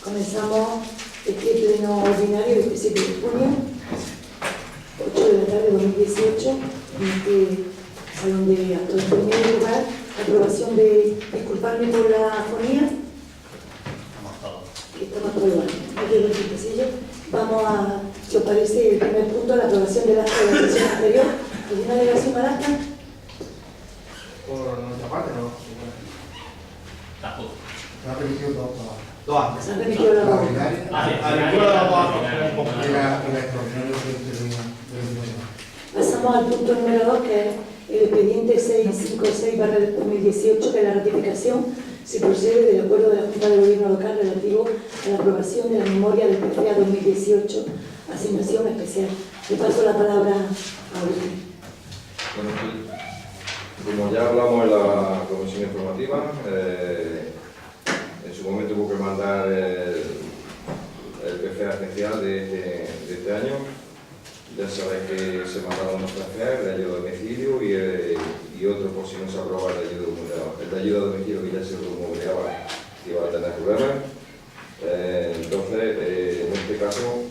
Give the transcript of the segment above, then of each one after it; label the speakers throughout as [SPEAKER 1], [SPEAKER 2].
[SPEAKER 1] Comenzamos este pleno ordinario del 7 de junio, 8 de la tarde de 2018, en este salón de actos. En primer lugar, aprobación de, disculparme por la afonía, que estamos aprobando. Vamos a, si os parece, el primer punto, la aprobación del acta de la sesión anterior. ¿Alguna alegación al acta?
[SPEAKER 2] Por nuestra parte, no.
[SPEAKER 3] Tampoco.
[SPEAKER 2] Se ha permitido dos actos.
[SPEAKER 1] Se han remitido las dos. Pasamos al punto número 2, que es el expediente 656/2018, que es la ratificación, si procede, del acuerdo de la Junta de Gobierno Local relativo a la aprobación de la memoria del PCA 2018, asignación especial. Le paso la palabra a usted.
[SPEAKER 4] Bueno, como ya hablamos en la comisión informativa, en su momento hubo que mandar el PCA especial de este año. Ya sabéis que se mandaron dos PCA, el de ayuda a domicilio y otro, por si no se aprueba, el de ayuda a domicilio, que ya se rumoreaba que iba a tener problemas. Entonces, en este caso,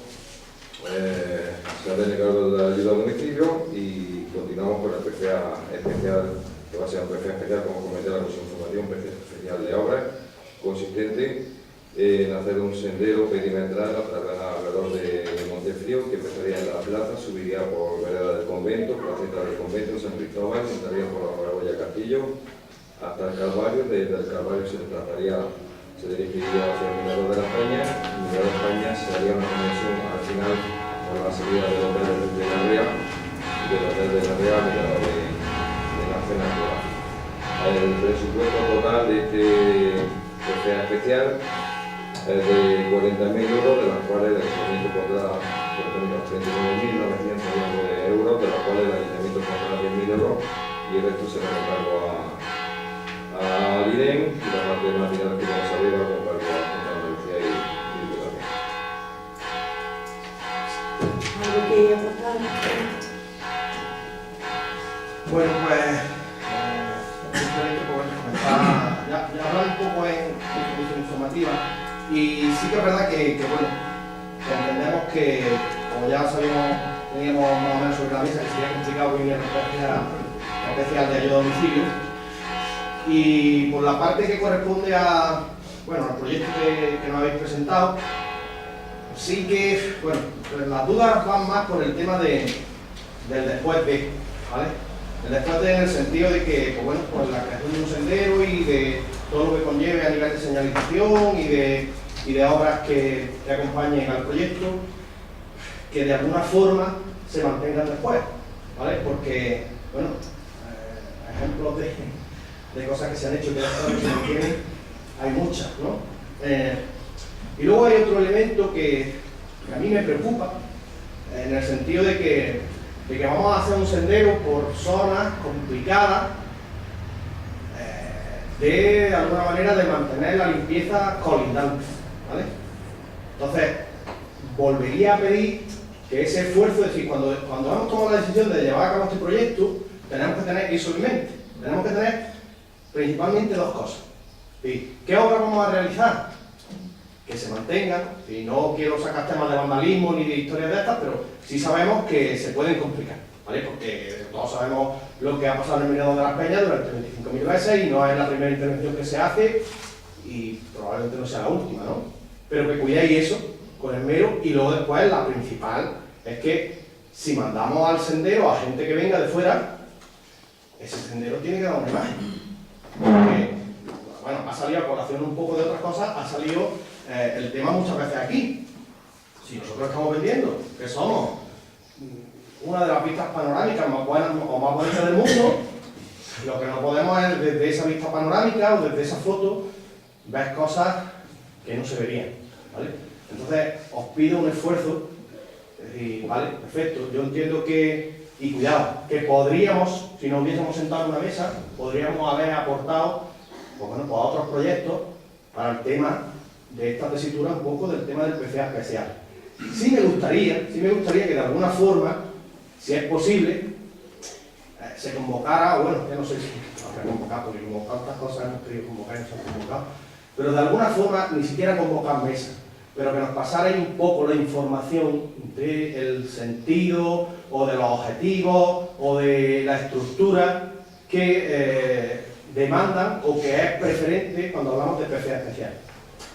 [SPEAKER 4] se ha denegado la ayuda a domicilio y continuamos con el PCA especial, que va a ser un PCA especial, como comenté en la comisión de información, un PCA especial de obras, consistente en hacer un sendero perimetral alrededor de Montefrío, que empezaría en la plaza, subiría por vereda del convento, placeta del convento, San Cristóbal, entraría por la Paraguaya Castillo hasta el Calvario. Desde el Calvario se dirigiría hacia el Mirador de la España. El Mirador de España se haría una conexión al final con la salida del hotel de la Ría y del hotel de la Ría al Mirador de la Cena Actual. El presupuesto total de este PCA especial es de 40.000 euros, de las cuales el Ayuntamiento pondrá 39.900 euros, de las cuales el Ayuntamiento pondrá 10.000 euros y el resto se lo encargo a IREN, y la parte de material que vamos a ver va con cargo a Junta de Andalucía y Diputación.
[SPEAKER 1] ¿Algo que aportar?
[SPEAKER 2] Bueno, pues, simplemente por comenzar, ya hablar un poco en comisión informativa, y sí que es verdad que entendemos que, como ya sabíamos, teníamos más o menos sobre la mesa, que sería complicado que viniera una especial de ayuda a domicilio, y por la parte que corresponde al proyecto que nos habéis presentado, sí que, pues las dudas van más por el tema del después de, ¿vale? El después de, en el sentido de que, pues la creación de un sendero y de todo lo que conlleve a nivel de señalización y de obras que acompañen al proyecto, que de alguna forma se mantengan después, ¿vale? Porque, ejemplos de cosas que se han hecho y que se mantienen, hay muchas, ¿no? Y luego hay otro elemento que a mí me preocupa, en el sentido de que vamos a hacer un sendero por zonas complicadas, de alguna manera de mantener la limpieza colindante, ¿vale? Entonces, volvería a pedir que ese esfuerzo, es decir, cuando hemos tomado la decisión de llevar a cabo este proyecto, tenemos que tener eso en mente. Tenemos que tener principalmente dos cosas. ¿Qué obras vamos a realizar? Que se mantengan. Y no quiero sacar temas de vandalismo ni de historias de estas, pero sí sabemos que se pueden complicar, ¿vale? Porque todos sabemos lo que ha pasado en el Mirador de las Peñas durante 25.000 veces y no es la primera intervención que se hace y probablemente no sea la última, ¿no? Pero que cuidéis eso con esmero. Y luego después la principal es que si mandamos al sendero a gente que venga de fuera, ese sendero tiene que dar una imagen. Porque, ha salido a colación un poco de otras cosas, ha salido el tema muchas veces aquí. Si nosotros estamos vendiendo que somos una de las vistas panorámicas más buenas o más bonitas del mundo, lo que no podemos es desde esa vista panorámica o desde esa foto ver cosas que no se verían, ¿vale? Entonces os pido un esfuerzo, es decir, vale, perfecto, yo entiendo que, y cuidado, que podríamos, si nos hubiésemos sentado en una mesa, podríamos haber aportado a otros proyectos para el tema de esta tesitura, un poco del tema del PCA especial. Sí me gustaría que de alguna forma, si es posible, se convocara, ya no sé si habrá convocado, porque como tantas cosas hemos querido convocar y no se han convocado, pero de alguna forma ni siquiera convocar mesas, pero que nos pasarais un poco la información del sentido o de los objetivos o de la estructura que demandan o que es preferente cuando hablamos de PFA especial,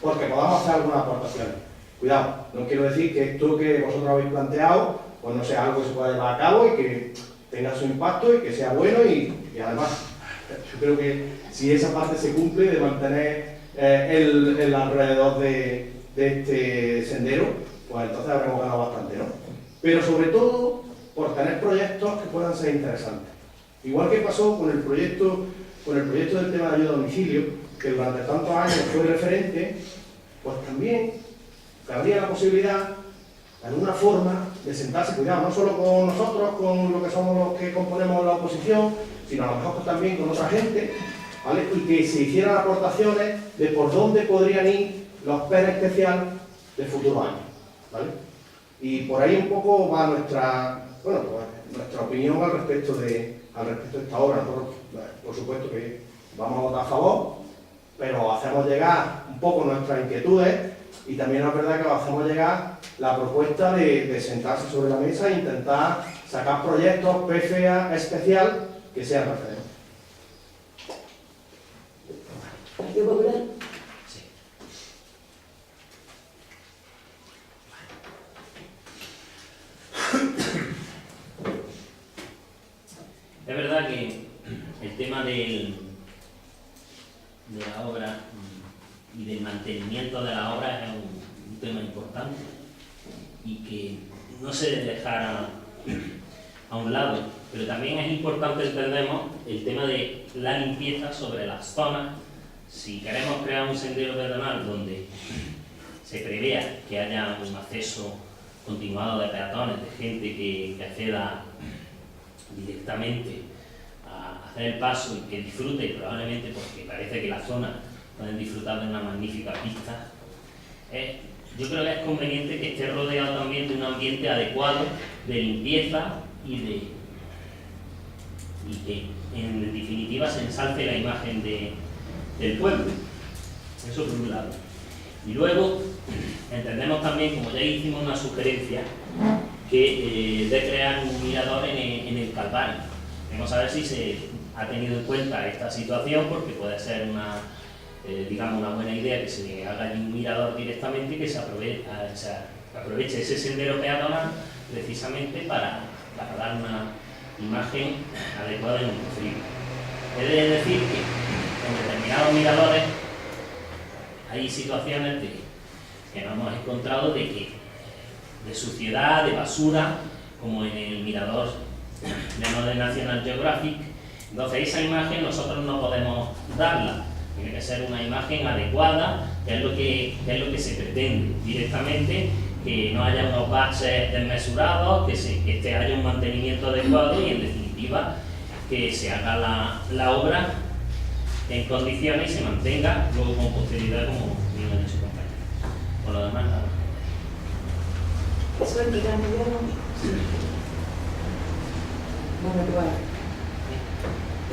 [SPEAKER 2] porque podamos hacer algunas aportaciones. Cuidado, no quiero decir que esto que vosotros habéis planteado pues no sea algo que se pueda llevar a cabo y que tenga su impacto y que sea bueno y además yo creo que si esa parte se cumple de mantener el alrededor de este sendero, pues entonces habremos ganado bastante, ¿no? Pero sobre todo por tener proyectos que puedan ser interesantes. Igual que pasó con el proyecto del tema de ayuda a domicilio, que durante tantos años fue referente, pues también cabría la posibilidad, de alguna forma, de sentarse, cuidado, no solo con nosotros, con lo que somos los que componemos la oposición, sino a lo mejor también con otra gente, ¿vale? Y que se hicieran aportaciones de por dónde podrían ir los PER especiales de futuros años, ¿vale? Y por ahí un poco va nuestra opinión al respecto de esta obra. Nosotros, por supuesto que vamos a votar a favor, pero hacemos llegar un poco nuestras inquietudes y también es verdad que hacemos llegar la propuesta de sentarse sobre la mesa e intentar sacar proyectos PFA especial que sean referentes.
[SPEAKER 1] ¿Partido Popular?
[SPEAKER 3] Sí. Es verdad que el tema de la obra y del mantenimiento de la obra es un tema importante y que no se debe dejar a un lado, pero también es importante, entendemos, el tema de la limpieza sobre las zonas. Si queremos crear un sendero peatonal donde se prevea que haya un acceso continuado de peatones, de gente que acceda directamente a hacer el paso y que disfrute, probablemente porque parece que la zona pueden disfrutar de una magnífica pista, yo creo que es conveniente que esté rodeado también de un ambiente adecuado de limpieza y que en definitiva se ensalce la imagen del pueblo. Eso por un lado. Y luego entendemos también, como ya hicimos una sugerencia, que de crear un mirador en el Calvario. Vamos a ver si se ha tenido en cuenta esta situación, porque puede ser una buena idea que se haga un mirador directamente y que se aproveche ese sendero peatonal precisamente para dar una imagen adecuada en el frío. He de decir que en determinados miradores hay situaciones que nos hemos encontrado de suciedad, de basura, como en el mirador de National Geographic. Entonces esa imagen nosotros no podemos darla, tiene que ser una imagen adecuada, que es lo que se pretende directamente, que no haya unos baches desmesurados, que haya un mantenimiento adecuado y en definitiva que se haga la obra en condiciones y se mantenga luego con posterioridad, como bien ha dicho compañero. Por lo demás, nada.
[SPEAKER 1] ¿Eso es el gran gobierno? Bueno,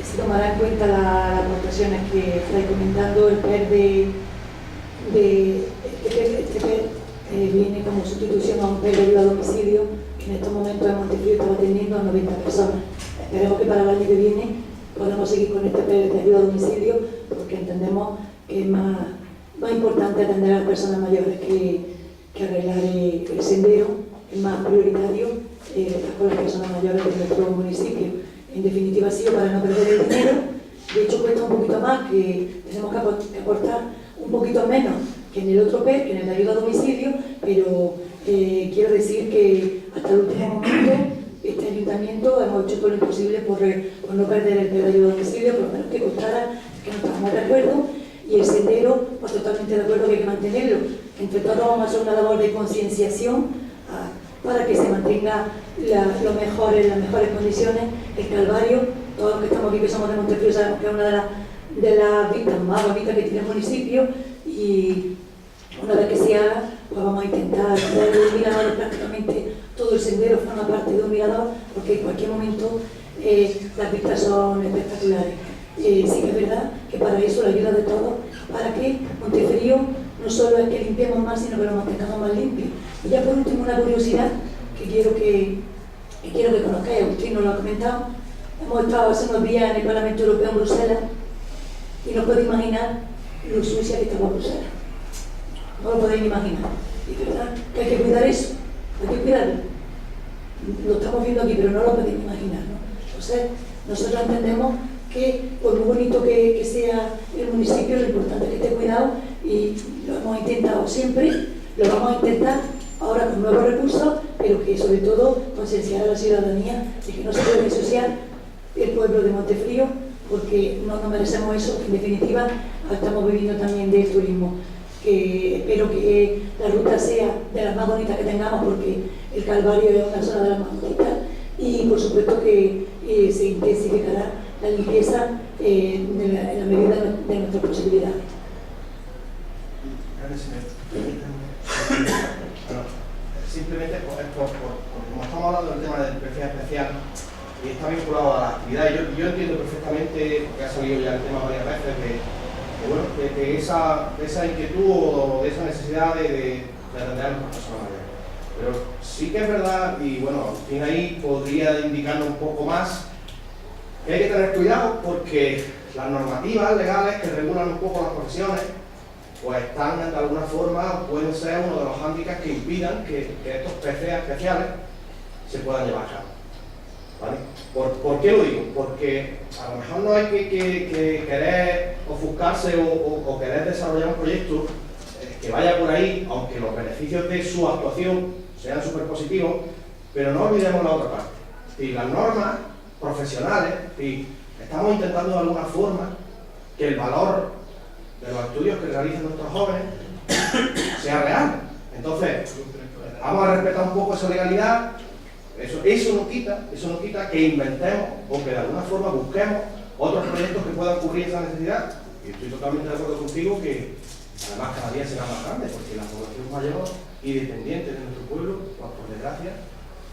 [SPEAKER 1] se tomará en cuenta las aportaciones que estáis comentando. El PER este PER viene como sustitución a un PER de ayuda a domicilio que en estos momentos en Montefrío está atendiendo a 90 personas. Esperemos que para el año que viene podamos seguir con este PER de ayuda a domicilio, porque entendemos que es más importante atender a las personas mayores que arreglar el sendero. Es más prioritario estar con las personas mayores de nuestro municipio. En definitiva ha sido para no perder el dinero. De hecho cuesta un poquito más, que tenemos que aportar un poquito menos que en el otro PER, que en el de ayuda a domicilio, pero quiero decir que hasta el último momento este ayuntamiento hemos hecho todo lo imposible por no perder el PER de ayuda a domicilio, por lo menos que costara, que no estábamos de acuerdo, y el sendero, pues totalmente de acuerdo que hay que mantenerlo. Entre todos vamos a hacer una labor de concienciación para que se mantenga en las mejores condiciones. El Calvario, todos los que estamos aquí que somos de Montefrío sabemos que es una de las vistas más bonitas que tiene el municipio, y una vez que se haga, pues vamos a intentar hacer un mirador. Prácticamente todo el sendero forma parte de un mirador, porque en cualquier momento las vistas son espectaculares. Sí que es verdad que para eso la ayuda de todos para que Montefrío no solo es que limpiemos más, sino que lo mantengamos más limpio. Y ya por último, una curiosidad que quiero que conozcáis, Agustín nos lo ha comentado. Hemos estado hace unos días en el Parlamento Europeo en Bruselas y no podéis imaginar lo sucia que estaba Bruselas. No lo podéis imaginar. Y es verdad que hay que cuidar eso, hay que cuidarlo. Lo estamos viendo aquí, pero no lo podéis imaginar, ¿no? Entonces, nosotros entendemos que, por muy bonito que sea el municipio, lo importante es que esté cuidado y lo hemos intentado siempre, lo vamos a intentar ahora con nuevos recursos, pero que sobre todo concienciar a la ciudadanía de que no se puede ensuciar el pueblo de Montefrío, porque no nos merecemos eso, que en definitiva estamos viviendo también del turismo. Que espero que la ruta sea de las más bonitas que tengamos, porque el Calvario es una zona de las más bonitas, y por supuesto que se intensificará la limpieza en la medida de nuestras posibilidades.
[SPEAKER 2] Simplemente como estamos hablando del tema del perfil especial y está vinculado a la actividad, yo entiendo perfectamente, porque ha salido ya el tema varias veces, de esa inquietud o de esa necesidad de atender a las personas mayores. Pero sí que es verdad, y bueno, Agustín ahí podría indicarnos un poco más, que hay que tener cuidado porque las normativas legales que regulan un poco las profesiones pues están de alguna forma, pueden ser uno de los hándicaps que impidan que estos PCA especiales se puedan llevar a cabo. ¿Vale? ¿Por qué lo digo? Porque a lo mejor no hay que querer ofuscarse o querer desarrollar un proyecto que vaya por ahí, aunque los beneficios de su actuación sean súper positivos, pero no olvidemos la otra parte. Y las normas profesionales, y estamos intentando de alguna forma que el valor de los estudios que realizan nuestros jóvenes sea real. Entonces, vamos a respetar un poco esa legalidad. Eso no quita que inventemos o que de alguna forma busquemos otros proyectos que puedan cubrir esa necesidad. Y estoy totalmente de acuerdo contigo que además cada día será más grande, porque la población mayor y dependiente de nuestro pueblo, pues, por desgracia,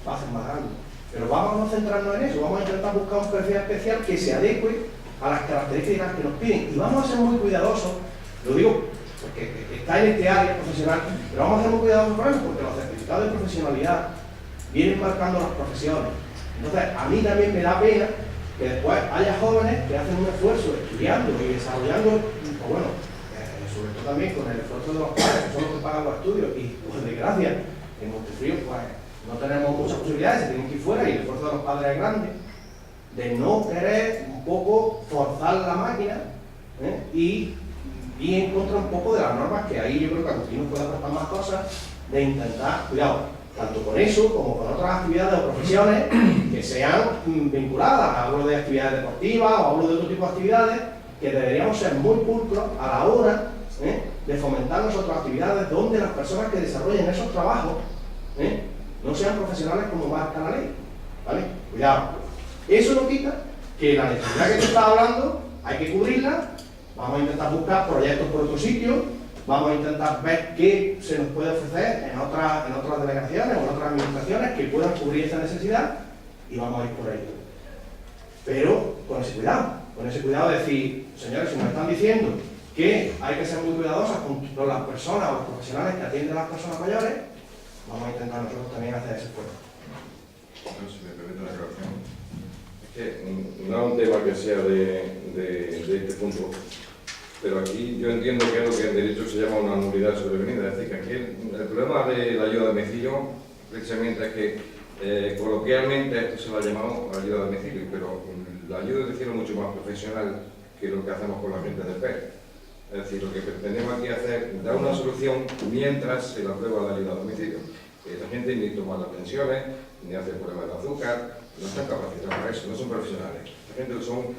[SPEAKER 2] va a ser más grande. Pero vamos a centrarnos en eso, vamos a intentar buscar un perfil especial que se adecue a las características que nos piden. Y vamos a ser muy cuidadosos, lo digo porque está en este área profesional, pero vamos a ser muy cuidadosos con eso, porque los certificados de profesionalidad vienen marcando las profesiones. Entonces, a mí también me da pena que después haya jóvenes que hacen un esfuerzo estudiando y desarrollando, pues bueno, sobre todo también con el esfuerzo de los padres, que son los que pagan los estudios, y por desgracia, en Montefrío, pues no tenemos muchas posibilidades, se tienen que ir fuera y el esfuerzo de los padres es grande, de no querer un poco forzar la máquina y en contra un poco de las normas, que ahí yo creo que Agustín nos puede aportar más cosas, de intentar, cuidado, tanto con eso como con otras actividades o profesiones que sean vinculadas. Hablo de actividades deportivas o hablo de otro tipo de actividades que deberíamos ser muy pulcros a la hora de fomentar nosotros actividades donde las personas que desarrollen esos trabajos no sean profesionales como marca la ley. ¿Vale? Cuidado. Eso no quita que la necesidad que tú estás hablando hay que cubrirla. Vamos a intentar buscar proyectos por otro sitio, vamos a intentar ver qué se nos puede ofrecer en otras delegaciones o en otras administraciones que puedan cubrir esa necesidad y vamos a ir por ahí. Pero con ese cuidado de decir, señores, si nos están diciendo que hay que ser muy cuidadosos con las personas o los profesionales que atienden a las personas mayores, vamos a intentar nosotros también hacer ese esfuerzo.
[SPEAKER 4] No, si me permite una aclaración. Es que no es un tema que sea de este punto, pero aquí yo entiendo que es lo que en derecho se llama una nulidad sobrevenida. Es decir, que aquí el problema de la ayuda a domicilio precisamente es que coloquialmente esto se lo ha llamado ayuda a domicilio, pero la ayuda es decir mucho más profesional que lo que hacemos con la gente del PER. Es decir, lo que pretendemos aquí hacer es dar una solución mientras se la aprueba la ayuda a domicilio. Esta gente ni toma las pensiones, ni hace pruebas de azúcar, no están capacitados para eso, no son profesionales. Esta gente son,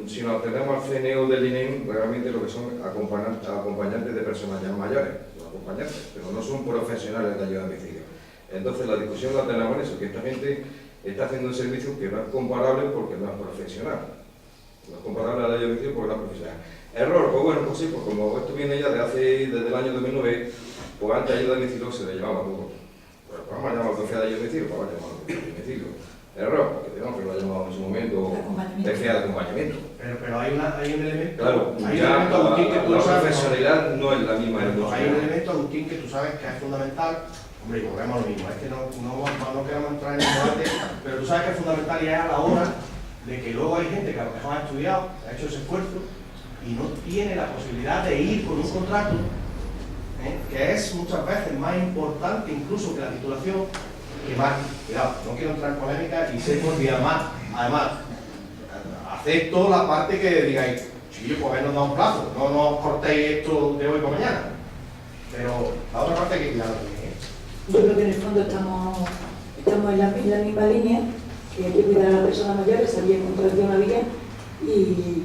[SPEAKER 4] si nos atendemos al CNO del INEM, realmente lo que son acompañantes de personas ya mayores, son acompañantes, pero no son profesionales de ayuda a domicilio. Entonces la discusión la tenemos en eso, que esta gente está haciendo un servicio que no es comparable porque no es profesional. No es comparable a la ayuda a domicilio porque no es profesional. Error, pues bueno, pues sí, pues como esto viene ya desde el año 2009, pues antes ayuda a domicilio se le llevaba todo. Pues vamos a llamar de ayuda a domicilio, pues vamos a llamarlo de domicilio. error, porque tenemos que lo llamamos en su momento
[SPEAKER 1] Acompañamiento.
[SPEAKER 4] PCA de acompañamiento.
[SPEAKER 2] Pero hay un elemento.
[SPEAKER 4] Claro,
[SPEAKER 2] hay un
[SPEAKER 4] ya
[SPEAKER 2] elemento, Agustín, que tú
[SPEAKER 4] la
[SPEAKER 2] lo sabes.
[SPEAKER 4] profesionalidad no es la misma en el
[SPEAKER 2] Hay un elemento, Agustín, que tú sabes que es fundamental. Hombre, y volvemos a lo mismo, es que no queremos entrar en el debate, pero tú sabes que es fundamental y es a la hora de que luego hay gente que a lo mejor ha estudiado, ha hecho ese esfuerzo y no tiene la posibilidad de ir con un contrato, que es muchas veces más importante incluso que la titulación, que más, cuidado, no quiero entrar en polémica y sé que además, acepto la parte que digáis, chiquillos, pues nos da un plazo, no nos cortéis esto de hoy para mañana, pero la otra parte hay que cuidarla también.
[SPEAKER 1] Yo creo que en el fondo estamos en la misma línea, que hay que cuidar a las personas mayores, sabía contratación había y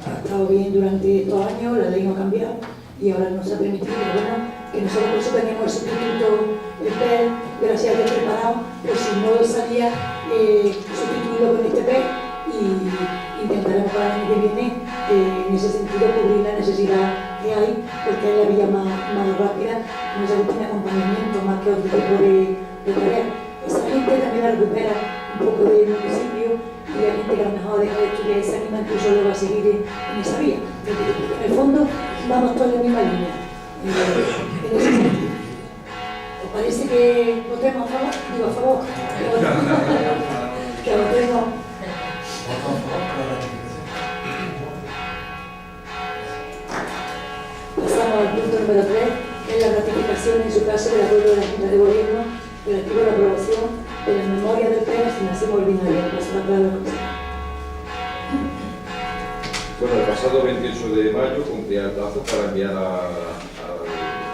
[SPEAKER 1] ha estado bien durante 2 años, la ley no ha cambiado y ahora nos ha permitido, bueno, que nosotros por eso teníamos el sustituto, el PER, gracias a Dios preparado, pues si no salía, sustituirlo con este PER y intentaremos para el año que viene, en ese sentido, cubrir la necesidad que hay, porque es la vía más rápida, no se tiene acompañamiento más que otro tipo de tareas. Esa gente también la recupera un poco del municipio y la gente que a lo mejor deja de estudiar y se anima incluso luego a seguir en esa vía. En el fondo, vamos todos en la misma línea, en ese sentido. ¿Os parece que votemos a favor? Digo, a favor. Que votemos. Pasamos al punto número 3, que es la ratificación en su caso del acuerdo de la Junta de Gobierno relativo a la aprobación de las memorias del PER asignación ordinaria. Paso la palabra al consejo.
[SPEAKER 4] Bueno, el pasado 28 de mayo cumplía el plazo para enviar al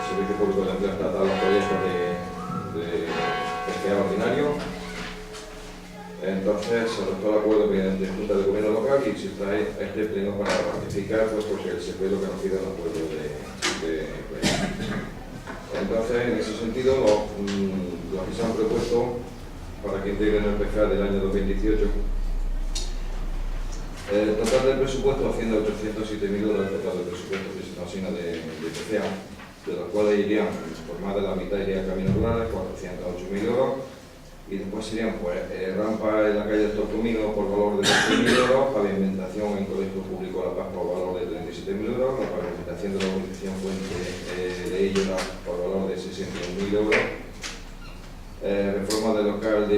[SPEAKER 4] Servicio Público de Empleo Estatal los proyectos de PCA ordinario. Entonces se adoptó el acuerdo mediante Junta de Gobierno local y se trae a este pleno para ratificar, pues porque se fue lo que nos pide el acuerdo de Entonces, en ese sentido, los que se han propuesto para que integren el PCA del año 2018, el total del presupuesto asciende a 807.000 euros, el total del presupuesto que se nos asigna de PCA, de los cuales irían, por más de la mitad irían caminos rurales, 408.000 euros, y después serían pues, rampa en la calle del Torcomino por valor de 12.000 euros, pavimentación en Colegio Público La Paz por valor de 37.000 euros, la pavimentación de la urbanización Fuente de Illora por valor de 61.000 euros, reforma del local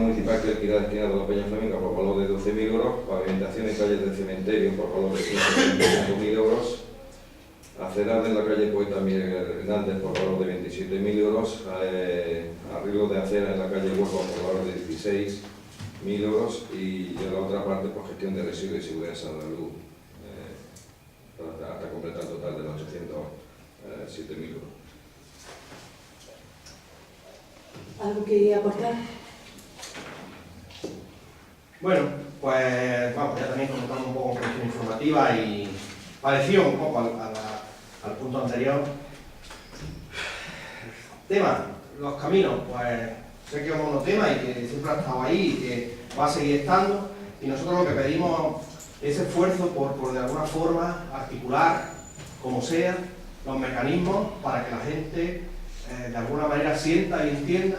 [SPEAKER 4] municipal que alquila destinado a la Peña Flamenca por valor de 12.000 euros, pavimentación en calles del cementerio por valor de 135.000 euros, acerar en la calle Poeta Miguel Hernández por valor de 27.000 euros, arreglo de acera en la calle Huerva por valor de 16.000 euros y en la otra parte por gestión de residuos y seguridad de salud hasta completar el total de los 807.000 euros.
[SPEAKER 1] ¿Algo que aportar?
[SPEAKER 2] Bueno, pues vamos, ya también comentamos un poco con cuestión informativa y pareció un poco al punto anterior. Tema, los caminos, pues sé que es un tema y que siempre ha estado ahí y que va a seguir estando y nosotros lo que pedimos es esfuerzo por de alguna forma articular, como sea, los mecanismos para que la gente de alguna manera sienta y entienda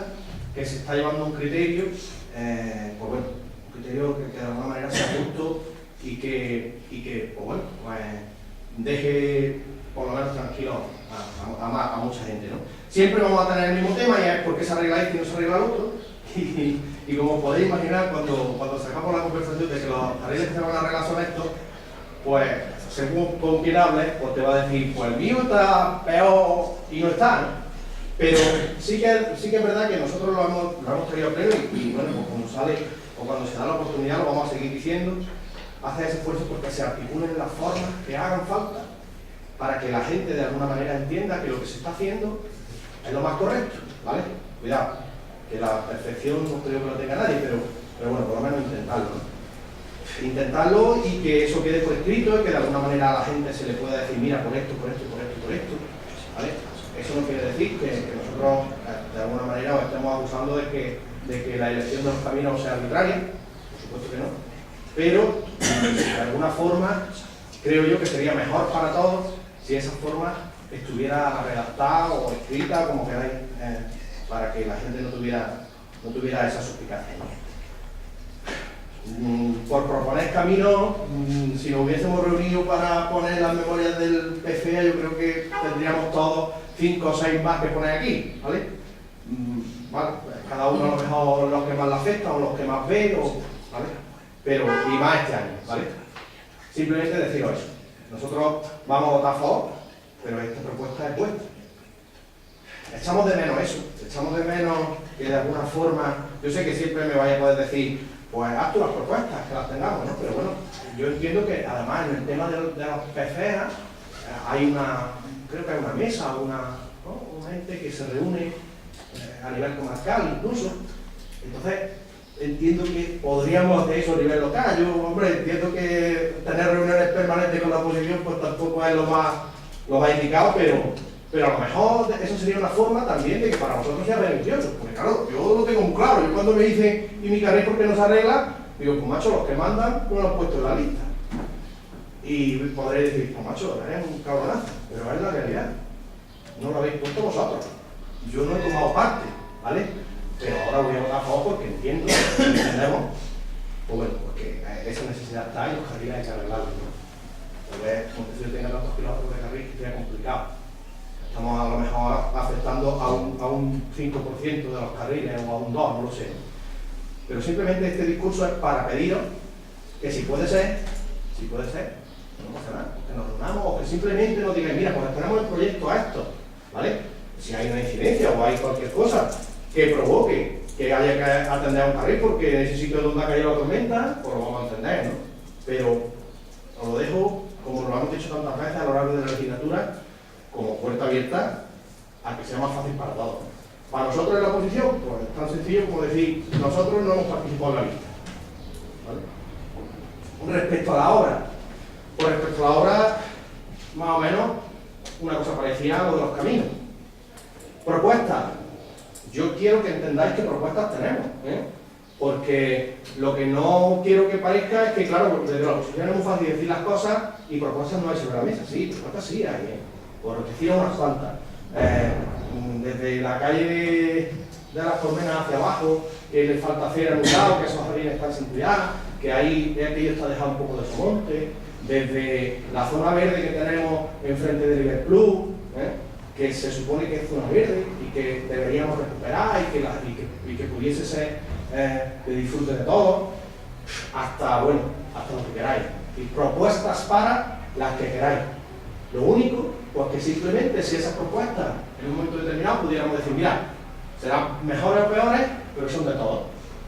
[SPEAKER 2] que se está llevando un criterio, pues bueno, un criterio que de alguna manera sea justo y que pues bueno, pues deje por lo menos tranquilo a mucha gente, ¿no? Siempre vamos a tener el mismo tema y es por qué se arregla esto y no se arregla el otro y como podéis imaginar cuando sacamos la conversación de que los arreglos que se van a arreglar son estos, pues según con quien hables, pues te va a decir, pues el mío está peor y no está, ¿no? Pero sí que es verdad que nosotros lo hemos traído a pleno y bueno, pues cuando sale o cuando se da la oportunidad lo vamos a seguir diciendo, hacer ese esfuerzo porque se articulen las formas que hagan falta para que la gente de alguna manera entienda que lo que se está haciendo es lo más correcto, ¿vale? Cuidado, que la perfección no creo que lo tenga nadie, pero bueno, por lo menos intentarlo, ¿no? Intentarlo y que eso quede por escrito y que de alguna manera a la gente se le pueda decir, mira, por esto, ¿vale? Eso no quiere decir que nosotros de alguna manera os estemos abusando de que la elección de los caminos sea arbitraria, por supuesto que no, pero de alguna forma creo yo que sería mejor para todos si esa forma estuviera redactada o escrita, como queráis, para que la gente no tuviera no tuviera esa suspicacia. Por proponer caminos, si nos hubiésemos reunido para poner las memorias del PFA, yo creo que tendríamos todos 5 o 6 más que poner aquí, ¿vale? Vale, pues cada uno a lo mejor los que más le afectan o los que más ve, ¿vale? Pero, y más este año, ¿vale? Simplemente deciros eso. Nosotros vamos a votar a favor, pero esta propuesta es vuestra. Echamos de menos eso, echamos de menos que de alguna forma, yo sé que siempre me vaya a poder decir, pues haz tú las propuestas, que las tengamos, ¿no? Pero bueno, yo entiendo que además en el tema de los PFA hay creo que hay una mesa, una gente que se reúne a nivel comarcal incluso. Entonces, entiendo que podríamos hacer eso a nivel local. Yo, hombre, entiendo que tener reuniones permanentes con la oposición pues tampoco es lo más indicado, pero a lo mejor eso sería una forma también de que para nosotros sea beneficioso. Porque claro, yo lo tengo muy claro. Yo cuando me dicen, ¿y mi carril por qué no se arregla? Digo, pues macho, los que mandan no lo han puesto en la lista. Y podré decir, pues macho, eres un cabronazo, pero es la realidad. No lo habéis puesto vosotros. Yo no he tomado parte, ¿vale? Pero ahora voy a votar a favor porque entendemos, pues bueno, porque esa necesidad está y los carriles hay que arreglarlos, ¿no? Porque Montecillo tenga tantos kilómetros de carril que sea complicado. Estamos a lo mejor afectando a un 5% de los carriles o a un 2%, no lo sé. Pero simplemente este discurso es para pediros que si puede ser, no pasa nada, que nos reunamos o que simplemente nos digan, mira, pues tenemos el proyecto a esto, ¿vale? Si hay una incidencia o hay cualquier cosa que provoque que haya que atender a un carril porque en ese sitio donde ha caído la tormenta, pues lo vamos a entender, ¿no? Pero os lo dejo, como lo hemos dicho tantas veces a lo largo de la legislatura, como puerta abierta a que sea más fácil para todos. Para nosotros en la oposición, pues es tan sencillo como decir, nosotros no hemos participado en la lista, ¿vale? Respecto a la obra, pues respecto a la obra, más o menos, una cosa parecida a lo de los caminos. Propuestas. Yo quiero que entendáis qué propuestas tenemos, ¿eh? Porque lo que no quiero que parezca es que, claro, desde la oposición es muy fácil decir las cosas y propuestas no hay sobre la mesa. Sí, propuestas sí hay, ¿eh? Por decir unas cuantas. Desde la calle de las Colmenas hacia abajo, que le falta hacer anulado, que esos jardines están sin cuidar, que ahí aquello está dejado un poco de su monte, desde la zona verde que tenemos enfrente del Liverpool, que se supone que es zona verde y que deberíamos recuperar y que pudiese ser de disfrute de todos, hasta lo que queráis. Y propuestas para las que queráis. Lo único, pues que simplemente si esas propuestas en un momento determinado pudiéramos decir, mira, serán mejores o peores, pero son de todos.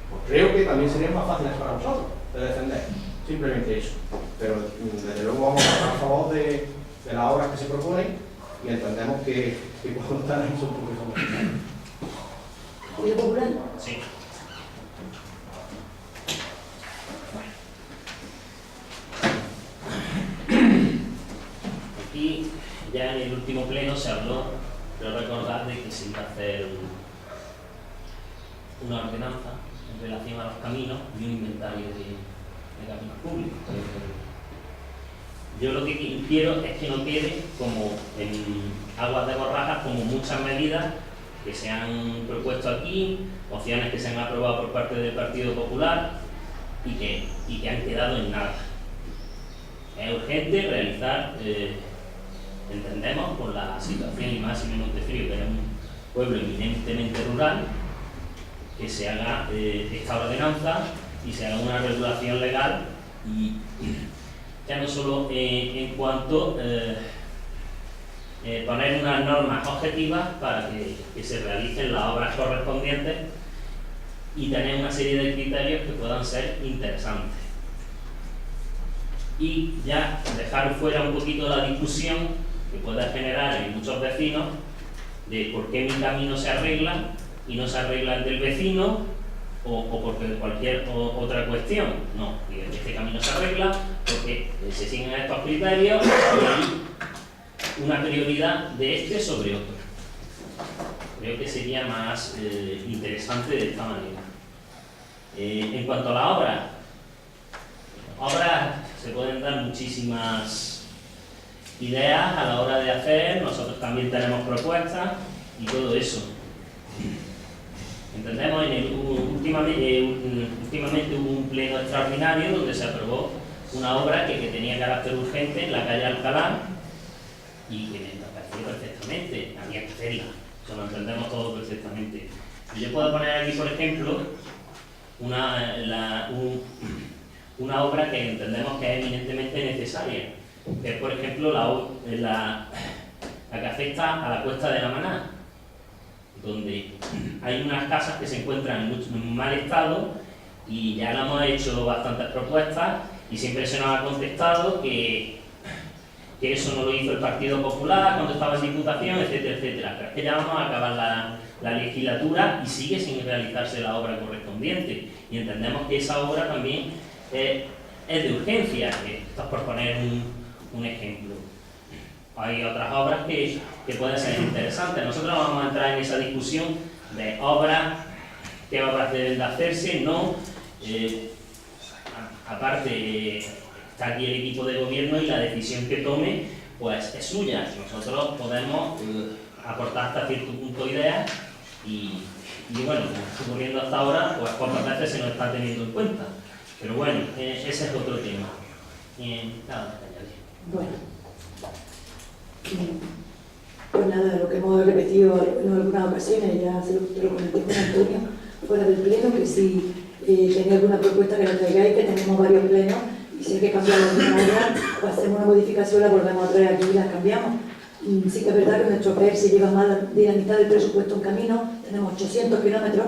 [SPEAKER 2] Pues creo que también serían más fáciles para vosotros de defender. Simplemente eso. Pero desde luego vamos a estar a favor de las obras que se proponen y entendemos que cuando están ahí son porque son necesarias.
[SPEAKER 1] ¿Partido Popular?
[SPEAKER 3] Sí. Aquí, ya en el último pleno se habló, creo recordar, de que se iba a hacer una ordenanza en relación a los caminos y un inventario de caminos públicos. Yo lo que quiero es que no quede como en aguas de borrajas, como muchas medidas que se han propuesto aquí, opciones que se han aprobado por parte del Partido Popular y que han quedado en nada. Es urgente realizar, entendemos, por la situación y más en Montefrío, que es un pueblo eminentemente rural, que se haga esta ordenanza y se haga una regulación legal y ya no solo en cuanto poner unas normas objetivas para que se realicen las obras correspondientes y tener una serie de criterios que puedan ser interesantes. Y ya dejar fuera un poquito la discusión que puede generar en muchos vecinos de por qué mi camino se arregla y no se arregla el del vecino o porque cualquier otra cuestión. No, este camino se arregla porque se siguen estos criterios y hay una prioridad de este sobre otro. Creo que sería más interesante de esta manera. En cuanto a la obra se pueden dar muchísimas ideas a la hora de hacer, nosotros también tenemos propuestas y todo eso. Entendemos, últimamente hubo un pleno extraordinario donde se aprobó una obra que tenía carácter urgente en la calle Alcalá y que me pareció perfectamente, había que hacerla, eso lo entendemos todos perfectamente. Y yo puedo poner aquí, por ejemplo, una obra que entendemos que es eminentemente necesaria, que es, por ejemplo, la que afecta a la Cuesta de la Maná, donde hay unas casas que se encuentran en mal estado y ya le hemos hecho bastantes propuestas y siempre se nos ha contestado que eso no lo hizo el Partido Popular cuando estaba en Diputación, etcétera, etcétera. Pero es que ya vamos a acabar la legislatura y sigue sin realizarse la obra correspondiente. Y entendemos que esa obra también es de urgencia, esto es por poner un ejemplo. Hay otras obras que pueden ser interesantes. Nosotros vamos a entrar en esa discusión de obras, qué obras deben de hacerse, no. Aparte, está aquí el equipo de gobierno y la decisión que tome pues es suya. Nosotros podemos aportar hasta cierto punto ideas y bueno, ocurriendo hasta ahora, pues pocas veces se nos está teniendo en cuenta. Pero bueno, ese es otro tema. Nada más que añadir.
[SPEAKER 1] Bueno, pues nada, lo que hemos repetido en algunas ocasiones, ya te lo comenté con Antonio fuera del pleno, que si tenéis alguna propuesta que nos traigáis, que tenemos varios plenos, y si hay que cambiar alguna obra, pues hacemos una modificación, la volvemos a traer aquí y la cambiamos. Sí que es verdad que nuestro PER se lleva más de la mitad del presupuesto en camino, tenemos 800 kilómetros,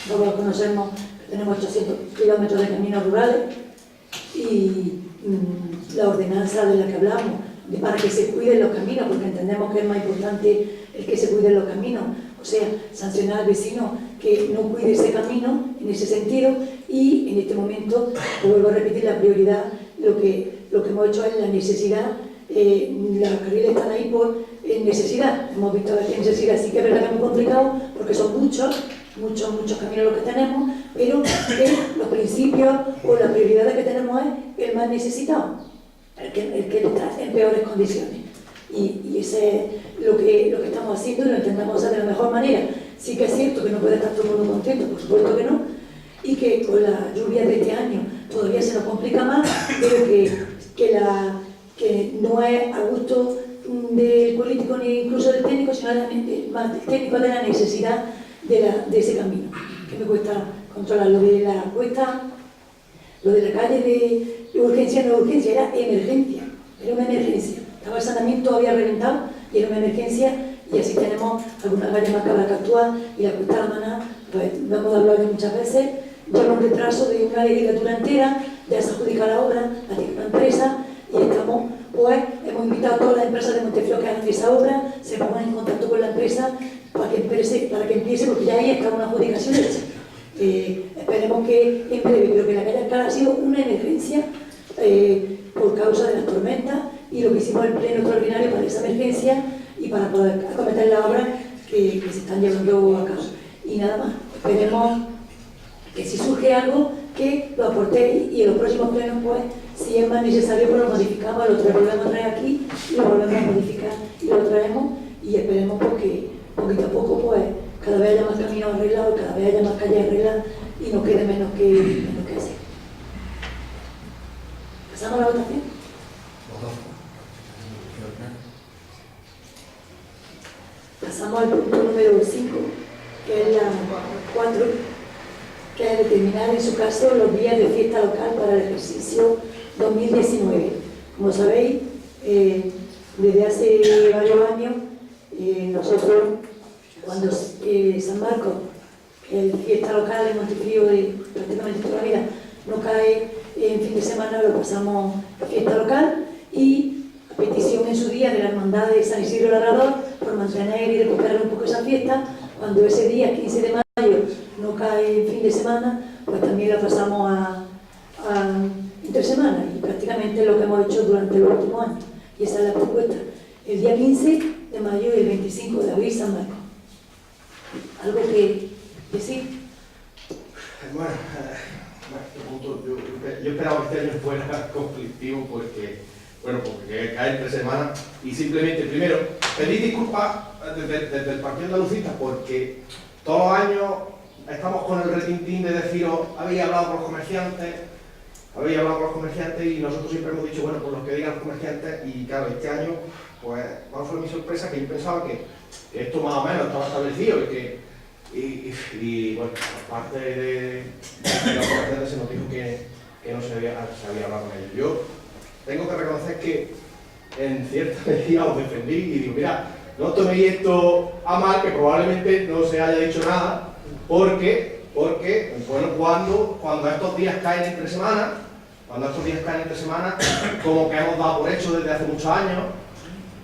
[SPEAKER 1] todos conocemos que tenemos 800 kilómetros de caminos rurales, y la ordenanza de la que hablamos, para que se cuiden los caminos, porque entendemos que es más importante el que se cuiden los caminos, o sea, sancionar al vecino que no cuide ese camino en ese sentido, y en este momento, vuelvo a repetir, la prioridad, lo que hemos hecho es la necesidad. Los carriles están ahí por necesidad, hemos visto que necesidad, sí que es verdad que es muy complicado porque son muchos caminos los que tenemos, pero los principios o las prioridades que tenemos es el más necesitado, el que está en peores condiciones, y ese es lo que estamos haciendo y lo intentamos hacer de la mejor manera. Sí que es cierto que no puede estar todo el mundo contento, por supuesto que no, y que con la lluvia de este año todavía se nos complica más, pero que no es a gusto del político ni incluso del técnico, sino más del técnico, de la necesidad de ese camino, que me cuesta controlar. Lo de la cuesta, lo de la calle de urgencia, no urgencia, era emergencia, era una emergencia. Estaba el saneamiento, había reventado y era una emergencia, y así tenemos algunas calles más que habrá que actuar, y la Cuesta de la Maná, pues vamos a hablar muchas veces, lleva un retraso de una legislatura entera, ya se adjudica la obra, la tiene una empresa, y estamos, pues, hemos invitado a todas las empresas de Montefrío que hagan esa obra, se pongan en contacto con la empresa para que empiece, porque ya ahí está una adjudicación hecha. Esperemos que en breve, pero que la calle Alcalá ha sido una emergencia por causa de las tormentas, y lo que hicimos en el pleno extraordinario para esa emergencia y para poder acometer la obra que se están llevando a cabo. Y nada más, esperemos que si surge algo, que lo aportéis, y en los próximos plenos, pues, si es más necesario, pues lo modificamos, lo volvemos a traer aquí, lo volvemos a modificar y lo traemos, y esperemos porque poquito a poco, pues, cada vez haya más caminos arreglados, cada vez haya más calles arregladas y no quede menos que hacer. ¿Pasamos a la votación? Pasamos al punto número 5, que es la 4, que es determinar en su caso los días de fiesta local para el ejercicio 2019. Como sabéis, desde hace varios años, nosotros, cuando San Marcos, que es fiesta local de Montefrío de prácticamente toda la vida, no cae en fin de semana, lo pasamos a fiesta local, y a petición en su día de la Hermandad de San Isidro Labrador, por mantener y recuperar un poco esa fiesta, cuando ese día, 15 de mayo, no cae en fin de semana, pues también la pasamos a entre semana, y prácticamente lo que hemos hecho durante los últimos años, y esa es la propuesta. El día 15 de mayo y el 25 de abril, San Marcos. ¿Algo que decir?
[SPEAKER 2] Bueno, yo esperaba que este año fuera conflictivo porque cae entre semanas, y simplemente, primero, pedir disculpas desde el Partido Andalucista, porque todos los años estamos con el retintín de deciros, habéis hablado con los comerciantes, y nosotros siempre hemos dicho, bueno, pues lo que digan los comerciantes, y claro, este año, pues, ¿cuál fue mi sorpresa? Que yo pensaba que esto más o menos estaba establecido, y bueno, aparte de los comerciantes se nos dijo que no se había hablado con ellos. Yo tengo que reconocer que en cierta medida os defendí y digo, mira, no toméis esto a mal, que probablemente no se haya dicho nada, porque bueno, cuando estos días caen entre semana, como que hemos dado por hecho desde hace muchos años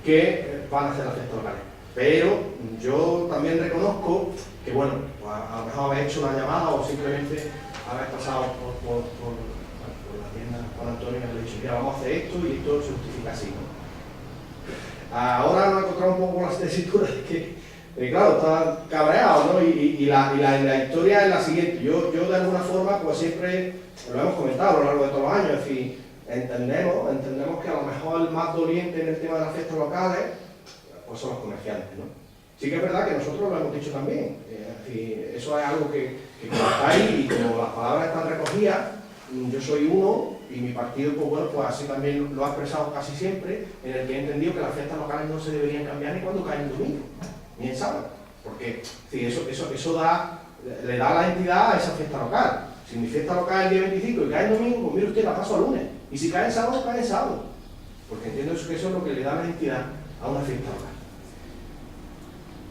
[SPEAKER 2] que van a hacer las fiestas locales. Pero yo también reconozco que, bueno, pues a lo mejor habéis hecho una llamada o simplemente habéis pasado por la tienda con Antonio y me habéis dicho, mira, vamos a hacer esto y esto se justifica así, ¿no? Ahora nos encontramos un poco con la tesitura de que claro, está cabreado, ¿no? Y la historia es la siguiente. Yo de alguna forma, pues siempre, lo hemos comentado a lo largo de todos los años, es decir, entendemos que a lo mejor el más doliente en el tema de las fiestas locales, pues son los comerciantes, ¿no? Sí que es verdad que nosotros lo hemos dicho también, es decir, eso es algo que está ahí y como las palabras están recogidas, yo soy uno y mi partido, pues bueno, pues así también lo ha expresado casi siempre, en el que he entendido que las fiestas locales no se deberían cambiar ni cuando caen domingo, ni en sábado, porque sí, eso le da la entidad a esa fiesta local. Si mi fiesta local es el día 25 y cae el domingo, pues mire usted, la paso al lunes, y si cae en sábado, cae en sábado, porque entiendo que eso es lo que le da la entidad a una fiesta local.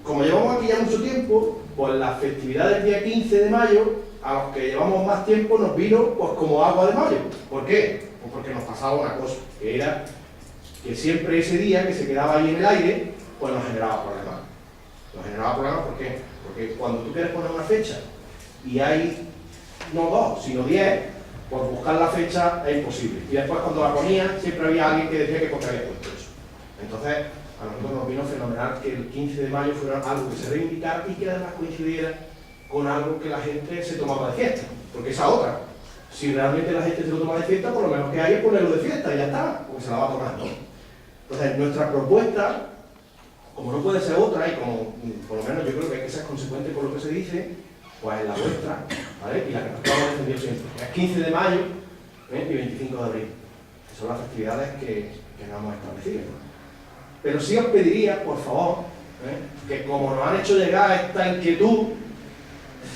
[SPEAKER 2] Como llevamos aquí ya mucho tiempo, pues la festividad del día 15 de mayo, a los que llevamos más tiempo nos vino pues como agua de mayo. ¿Por qué? Pues porque nos pasaba una cosa, que era que siempre ese día que se quedaba ahí en el aire, pues nos generaba problemas. ¿Por qué? Porque cuando tú quieres poner una fecha y hay no 2, sino 10, pues buscar la fecha es imposible. Y después cuando la ponía, siempre había alguien que decía que porque había puesto eso. Entonces, a nosotros nos vino fenomenal que el 15 de mayo fuera algo que se reivindicara y que además coincidiera con algo que la gente se tomaba de fiesta, porque esa otra, si realmente la gente se lo toma de fiesta, por lo menos que hay es ponerlo de fiesta y ya está, porque se la va a tomar, ¿no? Entonces, nuestra propuesta, como no puede ser otra, y como por lo menos yo creo que hay que ser consecuente con lo que se dice, pues es la vuestra, ¿vale? Y la que nosotros hemos defendido siempre, que es 15 de mayo y 25 de abril, que son las festividades que no hemos establecido. Pero sí os pediría, por favor, que como nos han hecho llegar esta inquietud,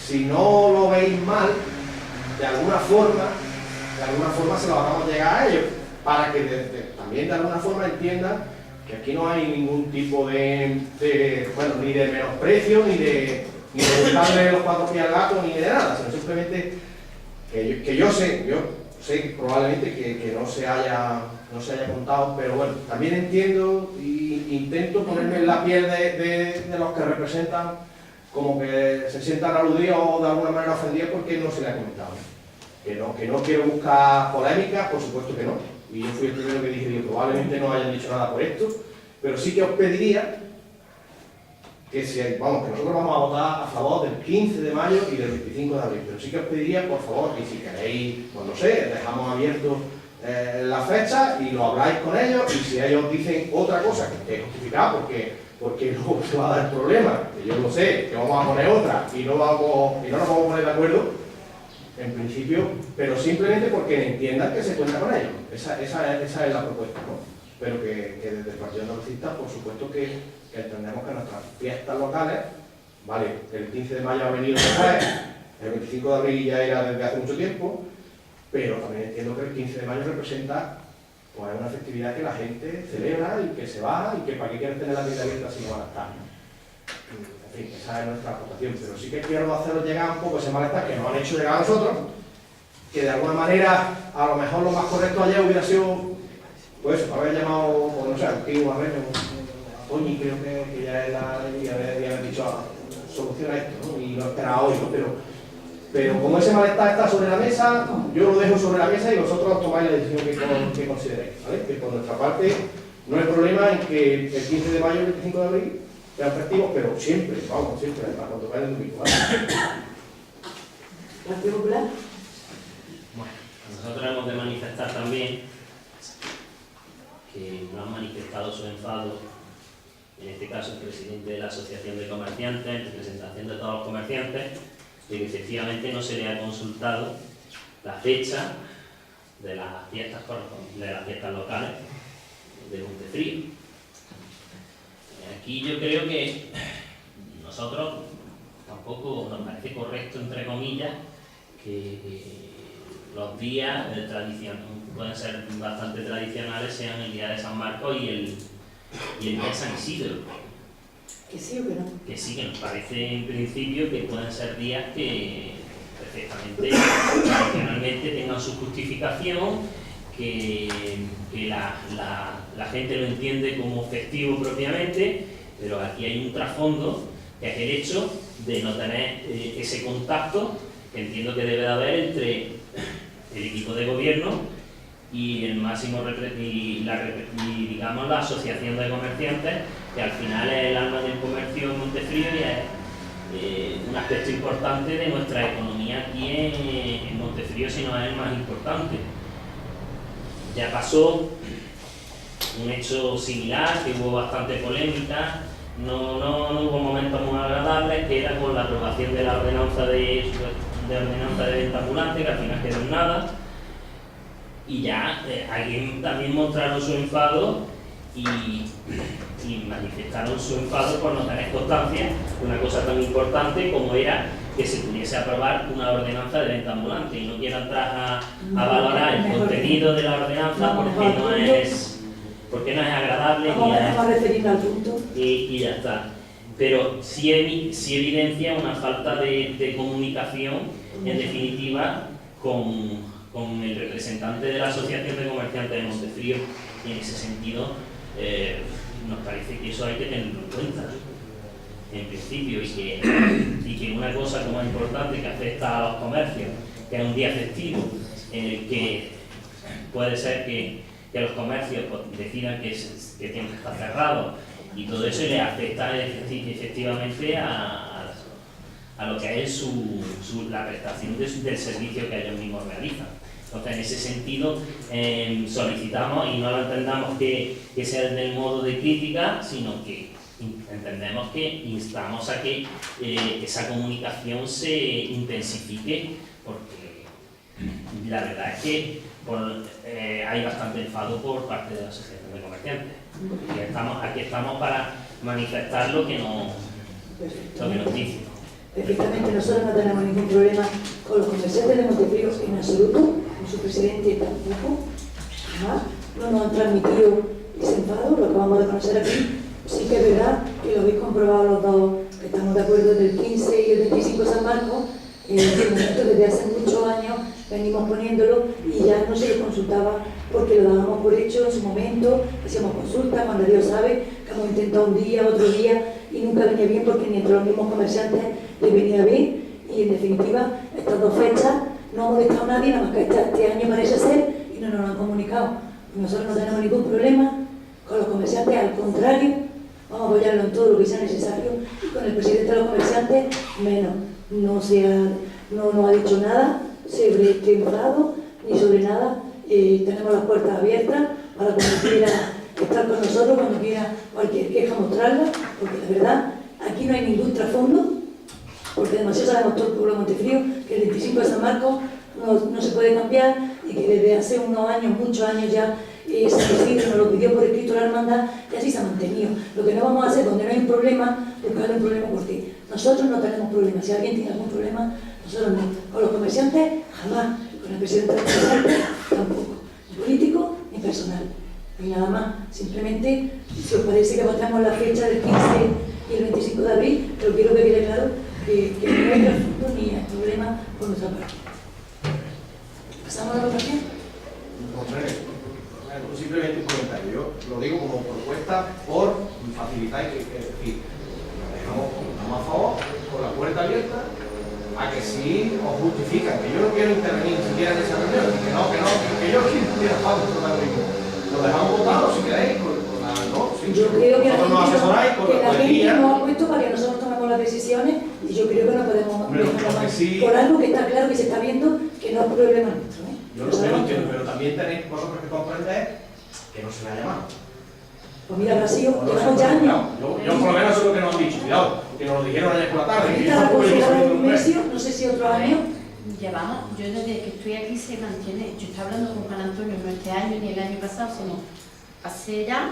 [SPEAKER 2] si no lo veis mal, de alguna forma se lo hagamos llegar a ellos, para que también de alguna forma entiendan que aquí no hay ningún tipo bueno, ni de menosprecio, ni de buscarle los 4 pies al gato, ni de nada, sino simplemente que yo sé probablemente que no se haya contado, pero bueno, también entiendo e intento ponerme en la piel de los que representan, como que se sientan aludidos o de alguna manera ofendidos porque no se le ha comentado. Que no quiero buscar polémicas, por supuesto que no. Y yo fui el primero que dije, probablemente no hayan dicho nada por esto, pero sí que os pediría que que nosotros vamos a votar a favor del 15 de mayo y del 25 de abril, pero sí que os pediría, por favor, que si queréis, pues no sé, dejamos abierto la fecha y lo habláis con ellos, y si ellos dicen otra cosa que esté justificada, porque luego se va a dar problema, que yo lo sé, que vamos a poner otra y no nos vamos a poner de acuerdo, en principio, pero simplemente porque entiendan que se cuenta con ellos. Esa es la propuesta, ¿no? Pero que desde el Partido Andalucista, por supuesto que entendemos que nuestras fiestas locales, vale, el 15 de mayo ha venido después, el 25 de abril ya era desde hace mucho tiempo, pero también entiendo que el 15 de mayo representa pues una festividad que la gente celebra y que se va y que para qué quieren tener la tienda abierta si no van a estar. En fin, esa es nuestra aportación, pero sí que quiero haceros llegar un poco ese malestar que nos han hecho llegar a nosotros, que de alguna manera a lo mejor lo más correcto ayer hubiera sido, pues, haber llamado, pues no sé, a Tino Barreño, a Toñi, creo que ya era, y haber dicho, soluciona esto, ¿no? Y lo esperaba hoy, ¿no? Pero como ese malestar está sobre la mesa, yo lo dejo sobre la mesa y vosotros tomáis la decisión que consideréis, ¿vale? Que por nuestra parte no hay problema en que el 15 de mayo y el 25 de abril sean festivos, pero siempre, siempre, para cuando cae el domingo, ¿vale?
[SPEAKER 1] ¿Partido Popular?
[SPEAKER 3] Bueno, nosotros hemos de manifestar también que no han manifestado su enfado, en este caso el presidente de la Asociación de Comerciantes, en representación de todos los comerciantes, de que efectivamente no se le ha consultado la fecha de las fiestas locales de Montefrío. Aquí yo creo que nosotros tampoco nos parece correcto, entre comillas, que los días pueden ser bastante tradicionales, sean el día de San Marcos y el día de San Isidro.
[SPEAKER 1] ¿Que sí o que no?
[SPEAKER 3] Que sí, que nos parece en principio que pueden ser días que perfectamente, tradicionalmente tengan su justificación, que la gente lo entiende como festivo propiamente, pero aquí hay un trasfondo, que es el hecho de no tener ese contacto que entiendo que debe de haber entre el equipo de gobierno y el máximo digamos la asociación de comerciantes, que al final es el alma del comercio en Montefrío y es un aspecto importante de nuestra economía aquí en Montefrío, si no es el más importante. Ya pasó un hecho similar, que hubo bastante polémica, no hubo momentos muy agradables, que era con la aprobación de la ordenanza de venta ambulante, que al final quedó en nada, y ya alguien también mostraron su enfado y manifestaron su enfado por no tener constancia de una cosa tan importante como era que se pudiese aprobar una ordenanza de venta ambulante. Y no quiero entrar a valorar el contenido de la ordenanza porque no es agradable y ya está. Pero sí evidencia una falta de comunicación, en definitiva, con el representante de la Asociación de Comerciantes de Montefrío, y en ese sentido nos parece que eso hay que tenerlo en cuenta, en principio, y que una cosa como es importante que afecta a los comercios, que es un día festivo, en el que puede ser que los comercios decidan que tienen que estar cerrados, y todo eso le afecta efectivamente a lo que es la prestación del servicio que ellos mismos realizan. Entonces, en ese sentido, solicitamos, y no lo entendamos que sea del modo de crítica, sino que entendemos que instamos a que esa comunicación se intensifique, porque la verdad es que hay bastante enfado por parte de la Asociación de Comerciantes. Y aquí estamos para manifestar lo que nos dicen.
[SPEAKER 1] Perfectamente, nosotros no tenemos ningún problema con los comerciantes de Montefrío en absoluto, con su presidente tampoco, jamás. No nos han transmitido ese enfado, lo acabamos de conocer aquí. Sí que es verdad que lo habéis comprobado los dos, que estamos de acuerdo del 15 y el 25 de San Marcos, desde hace muchos años venimos poniéndolo y ya no se le consultaba porque lo dábamos por hecho en su momento, hacíamos consultas cuando Dios sabe que hemos intentado un día, otro día y nunca venía bien porque ni entre los mismos comerciantes les venía bien y en definitiva estas dos fechas no ha molestado a nadie, nada más que este año parece ser y no nos lo han comunicado. Nosotros no tenemos ningún problema con los comerciantes, al contrario, vamos a apoyarlo en todo lo que sea necesario y con el presidente de los comerciantes menos. No nos ha dicho nada sobre este enfado ni sobre nada. Tenemos las puertas abiertas para cuando quiera estar con nosotros, cuando quiera cualquier queja mostrarla, porque la verdad aquí no hay ningún trasfondo, porque demasiado sabemos todo el pueblo de Montefrío que el 25 de San Marcos no se puede cambiar y que desde hace unos años, muchos años ya, San Isidro nos lo pidió por escrito la hermandad y así se ha mantenido. Lo que no vamos a hacer donde no hay un problema, buscar un problema porque nosotros no tenemos problemas. Si alguien tiene algún problema, nosotros no. Con los comerciantes, jamás. Con el presidente de los comerciantes, tampoco. Ni político, ni personal. Y nada más. Simplemente, si os parece que votamos la fecha del 15 y el 25 de abril, pero quiero que quede claro que no hay trasfondo ni hay problema por nuestra parte. ¿Pasamos a la votación?
[SPEAKER 2] Simplemente un comentario. Yo lo digo como propuesta por facilitar que decir, estamos a favor, con la puerta abierta, a que sí os justifican, que yo no quiero intervenir ni siquiera en esa reunión, que yo quiero lo dejamos votado si queréis,
[SPEAKER 1] yo creo que
[SPEAKER 2] nos asesoráis con
[SPEAKER 1] la
[SPEAKER 2] el
[SPEAKER 1] gente
[SPEAKER 2] día.
[SPEAKER 1] nos ha puesto para que nosotros tomemos las decisiones y yo creo que no podemos por algo que está claro que se está viendo que no es problema nuestro.
[SPEAKER 2] Yo lo entiendo, pero también tenéis vosotros que comprender que no se me ha llamado.
[SPEAKER 1] Pues mira, Brasil, llevamos ya años.
[SPEAKER 2] Yo por lo menos eso es lo que nos han dicho, cuidado, que nos lo lo dijeron ayer por la tarde.
[SPEAKER 1] Aquí
[SPEAKER 2] Y
[SPEAKER 1] está la
[SPEAKER 2] tampoco llevo
[SPEAKER 1] consejera
[SPEAKER 2] sabiendo
[SPEAKER 1] del
[SPEAKER 2] un mes.
[SPEAKER 1] Mesio, no sé si otro año.
[SPEAKER 5] Llevamos, yo desde que estoy aquí se mantiene, yo estaba hablando con Juan Antonio, no este año ni el año pasado, sino hace ya,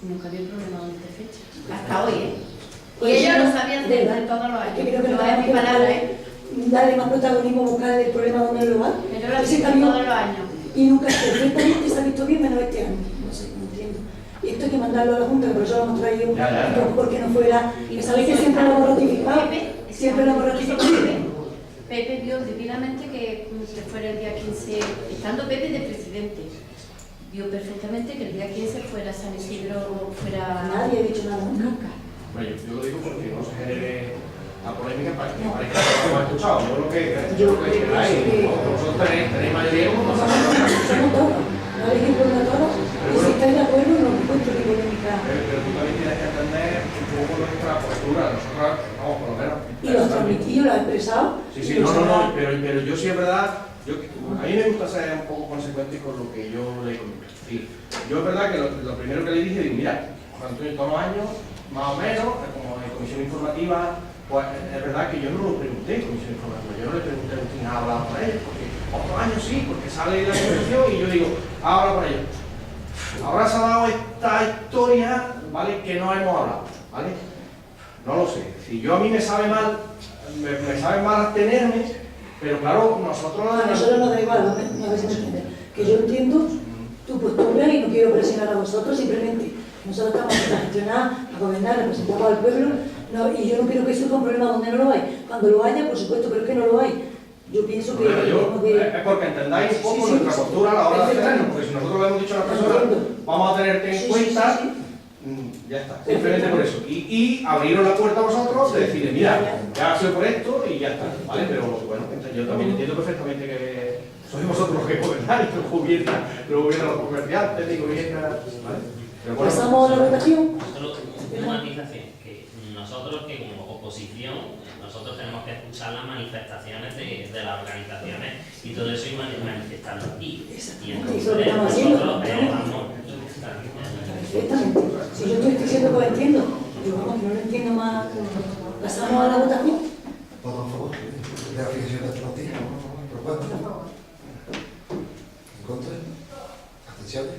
[SPEAKER 5] nunca había problema de fecha, hasta hoy, ¿eh? Y
[SPEAKER 1] Pues
[SPEAKER 5] ellos
[SPEAKER 1] sí,
[SPEAKER 5] lo sabían
[SPEAKER 1] de
[SPEAKER 5] desde
[SPEAKER 1] verdad.
[SPEAKER 5] todos los
[SPEAKER 1] Es
[SPEAKER 5] años.
[SPEAKER 1] que creo que
[SPEAKER 5] Yo
[SPEAKER 1] no
[SPEAKER 5] es mi
[SPEAKER 1] tenemos
[SPEAKER 5] palabra,
[SPEAKER 1] que
[SPEAKER 5] ¿eh?
[SPEAKER 1] darle más protagonismo, buscar el problema donde lo va.
[SPEAKER 5] Pero lo
[SPEAKER 1] Ese
[SPEAKER 5] hacen
[SPEAKER 1] cambio
[SPEAKER 5] todos los años.
[SPEAKER 1] y nunca perfectamente se ha visto bien menos este año. No sé, no entiendo. Y esto hay que mandarlo a la Junta, que por eso lo hemos traído,
[SPEAKER 2] Ya.
[SPEAKER 1] porque no fuera. Y sabéis que siempre lo hemos ratificado. Siempre lo hemos ratificado.
[SPEAKER 5] Pepe vio divinamente que fuera el día 15, estando Pepe de presidente, vio perfectamente que el día 15 fuera San Isidro, fuera...
[SPEAKER 1] Nadie ha dicho nada nunca.
[SPEAKER 5] Nunca.
[SPEAKER 2] Bueno, yo lo digo porque no se genere la polémica para que parezca que no me ha escuchado. Yo lo que queráis, vosotros tenéis mayoría como
[SPEAKER 1] Somos todos. No hay que poner a todos. Y si estáis de acuerdo, no encuentro ni polémica.
[SPEAKER 2] Pero tú también tienes que entender un poco nuestra postura. Nosotros, vamos, por lo menos.
[SPEAKER 1] Y lo has transmitido, lo has expresado.
[SPEAKER 2] Sí, sí, no, pero yo sí es verdad, a mí me gusta ser un poco consecuente con lo que yo le comento. Es decir, yo es verdad que lo primero que le dije, digo, mira, Juan Antonio, todos los años, más o menos, como en comisión informativa, pues es verdad que yo no lo pregunté en comisión informativa, yo no le pregunté quién ha hablado con ellos, porque otros años sí, porque sale la comisión y yo digo, habla con ellos. Ahora se ha dado esta historia, ¿vale?, que no hemos hablado, ¿vale? No lo sé, si yo a mí me sabe mal abstenerme, pero claro,
[SPEAKER 1] A nosotros nos da igual, no a ver si me entiendes. Que yo entiendo tu postura y no quiero presionar a vosotros, simplemente nosotros estamos aquí a gestionar, a gobernar, representamos al pueblo, y yo no quiero que surja un problema donde no lo hay. Cuando lo haya, por supuesto, pero es que no lo hay. Yo pienso que debemos de...
[SPEAKER 2] Es porque entendáis un poco
[SPEAKER 1] Sí,
[SPEAKER 2] nuestra postura a la hora de
[SPEAKER 1] perfectamente.
[SPEAKER 2] hacerlo, porque si nosotros le hemos dicho a las personas, vamos a tenerte en cuenta, ya está, simplemente por eso. Y abriros la puerta a vosotros de decirle, mira, ya ha sido por esto y ya está, ¿vale? Pero bueno, yo también entiendo perfectamente que sois vosotros los que gobernáis, lo gobiernan los comerciantes, ni gobierna, ¿vale? Pero bueno,
[SPEAKER 1] Pasamos a la votación.
[SPEAKER 3] Solo una matización, que nosotros que como oposición, nosotros tenemos que escuchar las manifestaciones de las organizaciones y todo eso y manifestarlo aquí. Y entonces
[SPEAKER 1] Eso lo estamos haciendo.
[SPEAKER 3] nosotros vamos.
[SPEAKER 1] Perfectamente. Si yo estoy diciendo que lo entiendo, yo vamos, que no lo entiendo más. Pasamos a la votación.
[SPEAKER 6] Voto a favor de la fijación de alternativa. Propuesta. ¿En contra? ¿Abstenciones?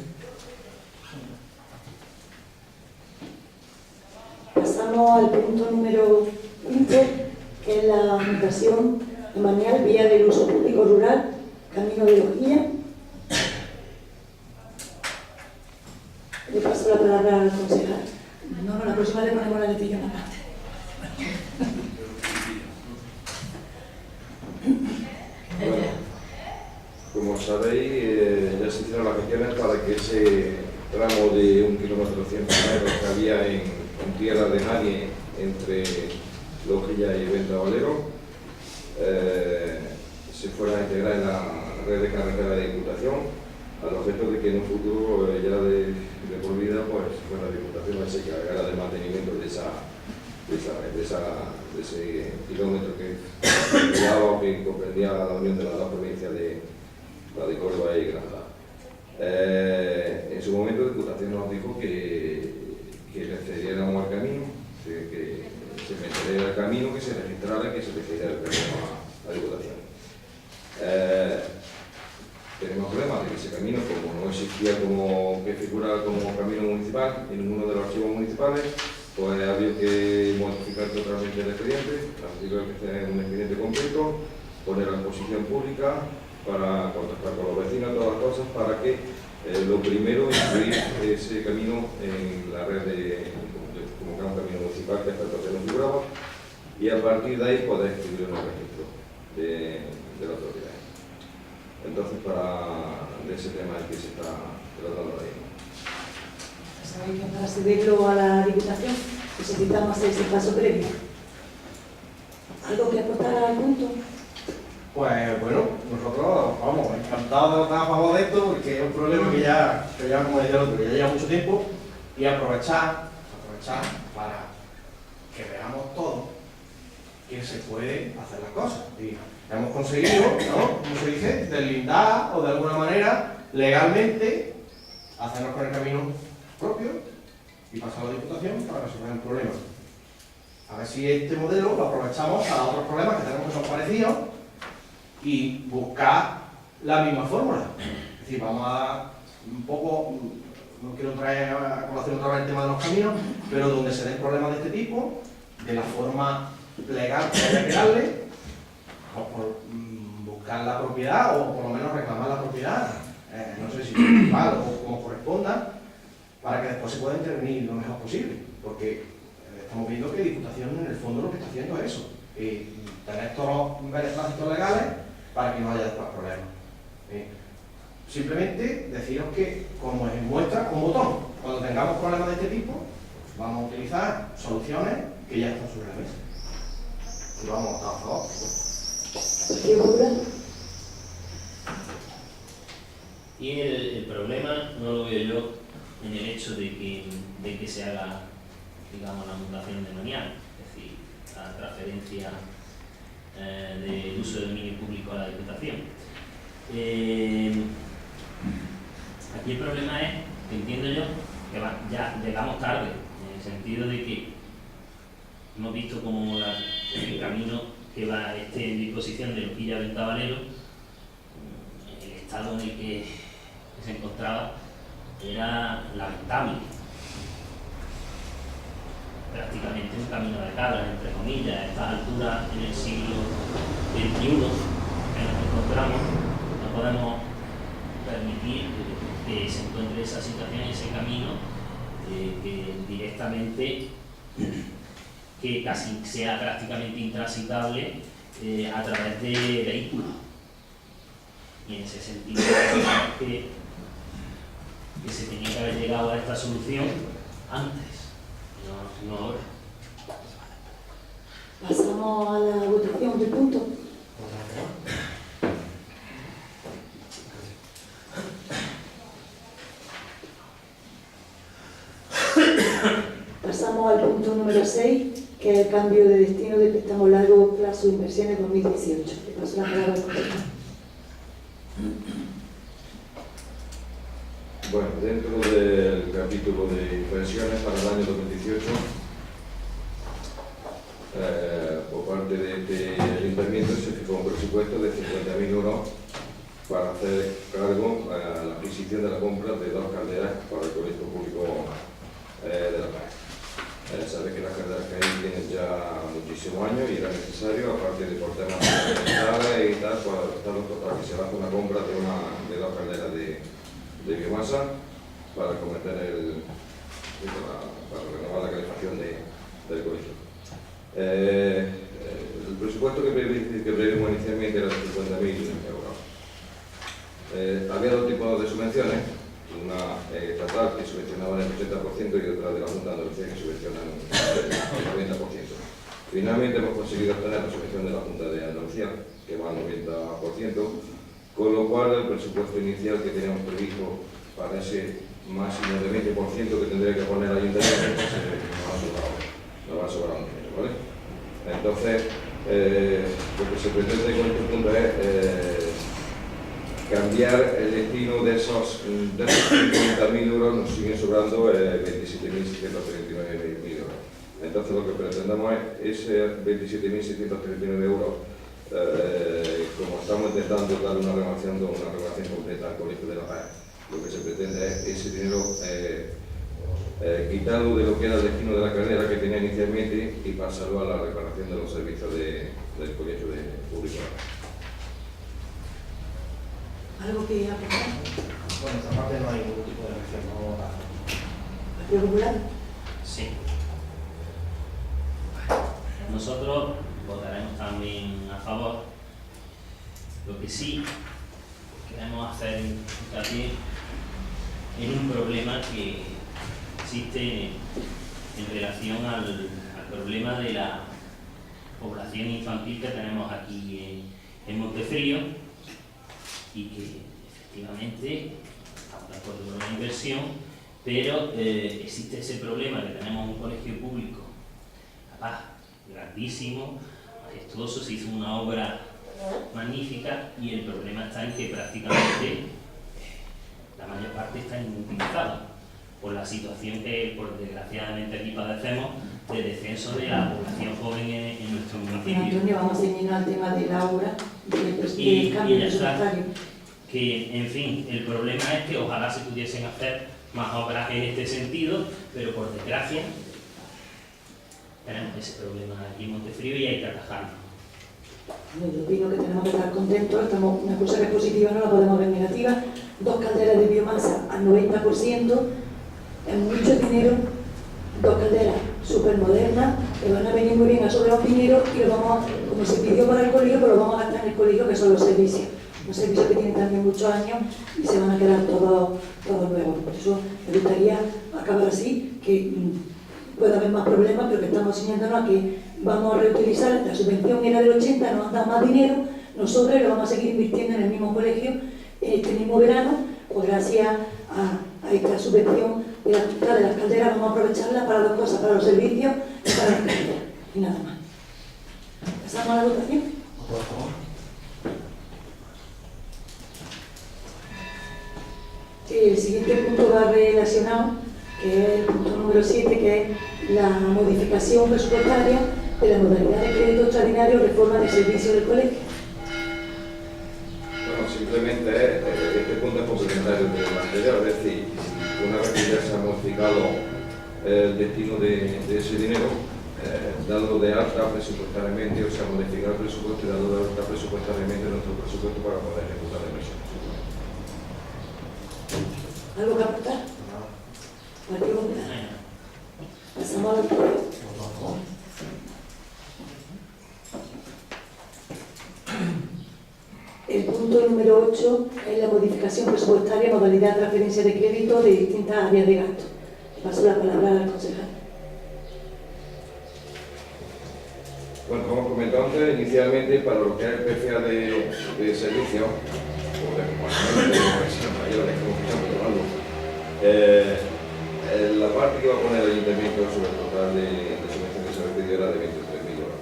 [SPEAKER 1] Pasamos al punto número 15, que es la anotación de manual vía del uso público rural, Camino de Lojía. Le paso la palabra al concejal. No, la próxima le ponemos la letrilla en la parte.
[SPEAKER 4] Como sabéis, ya se hicieron las gestiones para que ese tramo de 1,1 km que había en tierra de nadie entre Lojilla y Venta Valero se fuera a integrar en la red de carretera de Diputación, al objeto de que en un futuro ya de por vida pues fuera la Diputación se encargara del mantenimiento de ese kilómetro que quedaba o que comprendía la unión de las dos provincias de la de Córdoba y Granada. En su momento la Diputación nos dijo que le cediéramos al camino, que se metiera el camino, que se registrara y que se le cediera el camino a la Diputación. Tenemos problemas de que ese camino, como no existía como que figura como camino municipal en ninguno de los archivos municipales, pues ha habido que modificar totalmente el expediente, ha tenido que hacer un expediente completo, poner a disposición pública para contactar con los vecinos, todas las cosas, para que lo primero incluir ese camino en la red como que es un camino municipal que hasta entonces no figuraba, y a partir de ahí poder escribir en el registro de la autoridad. Entonces, de ese tema es que se está tratando ahí.
[SPEAKER 1] Sabéis que para cederlo a la Diputación necesitamos hacer ese paso previo. ¿Algo que aportar al punto?
[SPEAKER 2] pues bueno, nosotros vamos encantados de votar a favor de esto porque es un problema que ya como decía el otro, que ya lleva mucho tiempo, y aprovechar para que veamos todos que se puede hacer las cosas. Y hemos conseguido, ¿no?, como se dice, deslindar o de alguna manera legalmente hacernos con el camino propio y pasar a la Diputación para resolver el problema. A ver si este modelo lo aprovechamos para otros problemas que tenemos que son parecidos y buscar la misma fórmula. Es decir, vamos a un poco, no quiero traer a colación otra vez el tema de los caminos, pero donde se den problemas de este tipo, de la forma legal que haya que darle, o por buscar la propiedad o por lo menos reclamar la propiedad, no sé si municipal o como corresponda, para que después se pueda intervenir lo mejor posible, porque estamos viendo que Diputación en el fondo lo que está haciendo es eso, tener todos los beneplácitos legales para que no haya después problemas. Simplemente deciros que, como es muestra, un botón, cuando tengamos problemas de este tipo, vamos a utilizar soluciones que ya están sobre la mesa. Y vamos a estar a favor.
[SPEAKER 1] ¿Qué ocurre?
[SPEAKER 3] Y el problema no lo veo yo en el hecho de que se haga, digamos, la mutación de mañana, es decir, la transferencia del uso de dominio público a la Diputación. Aquí el problema es que entiendo yo que ya llegamos tarde, en el sentido de que hemos visto como el camino que va en disposición de Loquilla Ventavalero, el estado en el que se encontraba era lamentable. Prácticamente un camino de cabras, entre comillas, a estas alturas en el siglo XXI que nos encontramos, no podemos permitir que se encuentre esa situación, ese camino, que directamente, que casi sea prácticamente intransitable a través de vehículos. Y en ese sentido, que se tenía que haber llegado a esta solución antes, no ahora.
[SPEAKER 1] Pasamos a la votación del punto. Pasamos al punto número 6, que es el cambio de destino del préstamo largo plazo de inversiones 2018. Le paso la palabra al concejal.
[SPEAKER 4] Bueno, dentro del capítulo de inversiones para el año 2018, por parte de este ayuntamiento se fijó un presupuesto de 50.000 euros para hacer cargo a la adquisición de la compra de 2 calderas para el colegio público de La Paz. Sabes que las calderas que hay tienen ya muchísimos años y era necesario, aparte de por temas ambientales y tal, para que se haga una compra de 2 calderas de biomasa para renovar la calefacción del colegio. El presupuesto que previmos inicialmente era de 50.000 euros. Había 2 tipos de subvenciones, una estatal que subvencionaba el 80% y otra de la Junta de Andalucía que subvenciona el 90%. Finalmente hemos conseguido obtener la subvención de la Junta de Andalucía, que va al 90%, con lo cual el presupuesto inicial que teníamos previsto para ese máximo de 20% que tendría que poner el ayuntamiento, nos va a sobrar un dinero, ¿vale? Entonces, lo que se pretende con este punto es cambiar el destino de esos 50.000 euros, nos siguen sobrando 27.639 euros. Entonces, lo que pretendemos es ese 27.639 euros, como estamos intentando dar una renovación completa al Colegio de La Paz, lo que se pretende es ese dinero quitarlo de lo que era el destino de la carrera que tenía inicialmente y pasarlo a la reparación de los servicios del Colegio Público de La Paz.
[SPEAKER 1] ¿Algo que aportar?
[SPEAKER 2] Bueno, esta parte no hay ningún tipo de mención, no vamos a votar.
[SPEAKER 1] ¿Partido Popular?
[SPEAKER 3] Sí. Nosotros votaremos también a favor. Lo que sí queremos hacer hincapié en un problema que existe en relación al problema de la población infantil que tenemos aquí en Montefrío, y que efectivamente estamos de acuerdo con la inversión, pero existe ese problema que tenemos un colegio público capaz, grandísimo, majestuoso, se hizo una obra magnífica y el problema está en que prácticamente la mayor parte está inutilizada. por la situación que, por desgraciadamente, aquí padecemos de descenso de la población joven en nuestro municipio.
[SPEAKER 1] Antonio, vamos a seguir al tema de la obra,
[SPEAKER 3] Y
[SPEAKER 1] del cambio
[SPEAKER 3] ya está.
[SPEAKER 1] presupuestario.
[SPEAKER 3] Que, en fin, el problema es que ojalá se pudiesen hacer más obras en este sentido, pero por desgracia tenemos ese problema aquí en Montefrío y hay que atajarlo.
[SPEAKER 1] Yo opino que tenemos que estar contentos, una cosa que es positiva no la podemos ver negativa. 2 calderas de biomasa al 90%, es mucho dinero, 2 calderas súper modernas, que van a venir muy bien a sobre los dineros y lo vamos, como se pidió para el colegio, pues lo vamos a gastar en el colegio, que son los servicios que tienen también muchos años y se van a quedar todos nuevos. Por eso me gustaría acabar así, que puede haber más problemas, pero que estamos enseñándonos a que vamos a reutilizar, la subvención era del 80, nos han dado más dinero, nosotros lo vamos a seguir invirtiendo en el mismo colegio, este mismo verano, pues gracias a esta subvención de las calderas vamos a aprovecharla para 2 cosas, para los servicios y para las calderas, y nada más. ¿Pasamos a la votación?
[SPEAKER 6] Por favor.
[SPEAKER 1] El siguiente punto va relacionado, que es el punto número 7, que es la modificación presupuestaria de la modalidad de crédito extraordinario reforma del servicio del colegio.
[SPEAKER 4] Bueno, simplemente este punto es complementario del anterior, es decir, una vez que ya se ha modificado el destino de ese dinero, dado de alta presupuestariamente, o sea, modificar el presupuesto y dado de alta presupuestariamente nuestro presupuesto para poder ejecutar la inversión.
[SPEAKER 1] ¿Algo que aportar? Partido Popular. Pasamos a la votación.
[SPEAKER 6] Por favor.
[SPEAKER 1] El punto número 8 es la modificación presupuestaria, modalidad de transferencia de crédito de distintas áreas de gasto. Paso la palabra al concejal.
[SPEAKER 4] Bueno, como comentado antes, inicialmente para lo que es el PFA de servicio, o de comportamiento de personas mayores, como estamos hablando, la parte que va a poner el ayuntamiento sobre el total de subvención que se ha pedido era de 23.000 euros.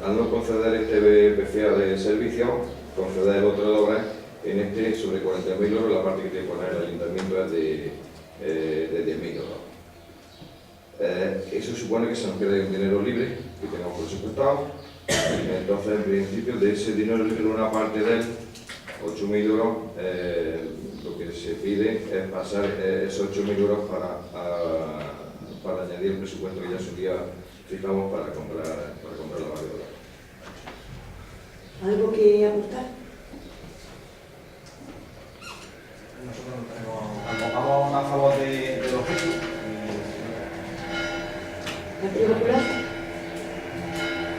[SPEAKER 4] Al no conceder este PFA de servicio, conceder el otro de obras, en este sobre 40.000 euros, la parte que tiene que poner el ayuntamiento es de 10.000 euros. Eso supone que se nos quede un dinero libre que tenemos presupuestado. Entonces, en principio, de ese dinero libre, una parte de él, 8.000 euros, lo que se pide es pasar esos 8.000 euros para añadir el presupuesto que ya en su día fijamos para comprar la variedad.
[SPEAKER 1] ¿Algo que aportar?
[SPEAKER 2] Nosotros no tenemos, vamos a favor del objeto.
[SPEAKER 1] Partido Popular.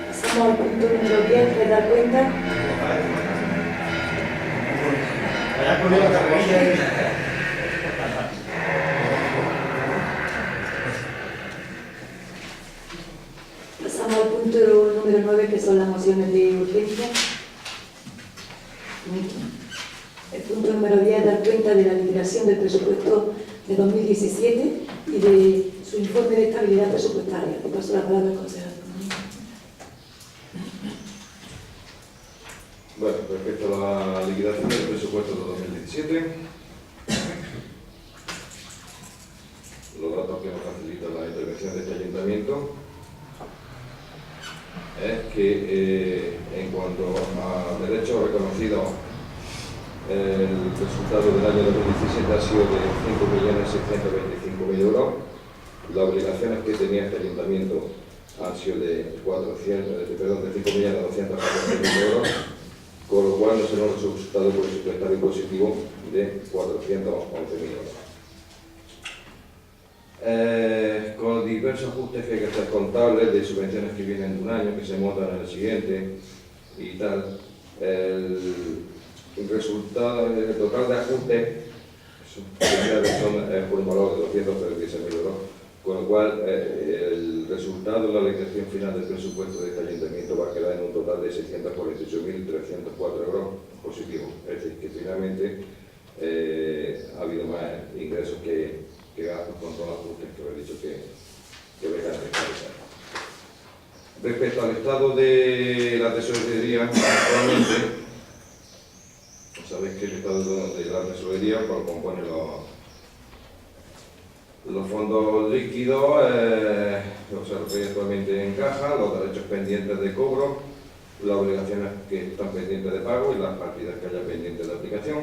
[SPEAKER 1] Pasamos al punto número 10, que dar cuenta.
[SPEAKER 2] Vaya corriendo la carrerilla.
[SPEAKER 1] Pasamos al punto número 9, que son las mociones de urgencia. El punto número 10 es dar cuenta de la liquidación del presupuesto de 2017 y de su informe de estabilidad presupuestaria. Le paso la palabra al concejal.
[SPEAKER 4] Bueno, respecto a la liquidación del presupuesto de 2017, los datos que nos facilita la intervención de este ayuntamiento es que en cuanto a derechos reconocidos, el resultado del año 2017 ha sido de 5.625.000 euros. Las obligaciones que tenía este ayuntamiento han sido de 5.214.000 euros, con lo cual nos ha un resultado presupuestario positivo de 411.000 euros. Con diversos ajustes que hay que hacer contables de subvenciones que vienen de un año, que se montan en el siguiente y tal, el resultado, el total de ajustes son por un valor de 236.000 euros, con lo cual el resultado de la liquidación final del presupuesto de este ayuntamiento va a quedar en un total de 648.304 euros positivo. Es decir, que finalmente ha habido más ingresos que gastos con todos los ajustes que he dicho que vengan a realizar. Respecto al estado de la tesorería, actualmente, sabéis que el estado de la tesorería compone Los fondos líquidos, o sea, lo que actualmente en caja, los derechos pendientes de cobro, las obligaciones que están pendientes de pago y las partidas que haya pendientes de aplicación.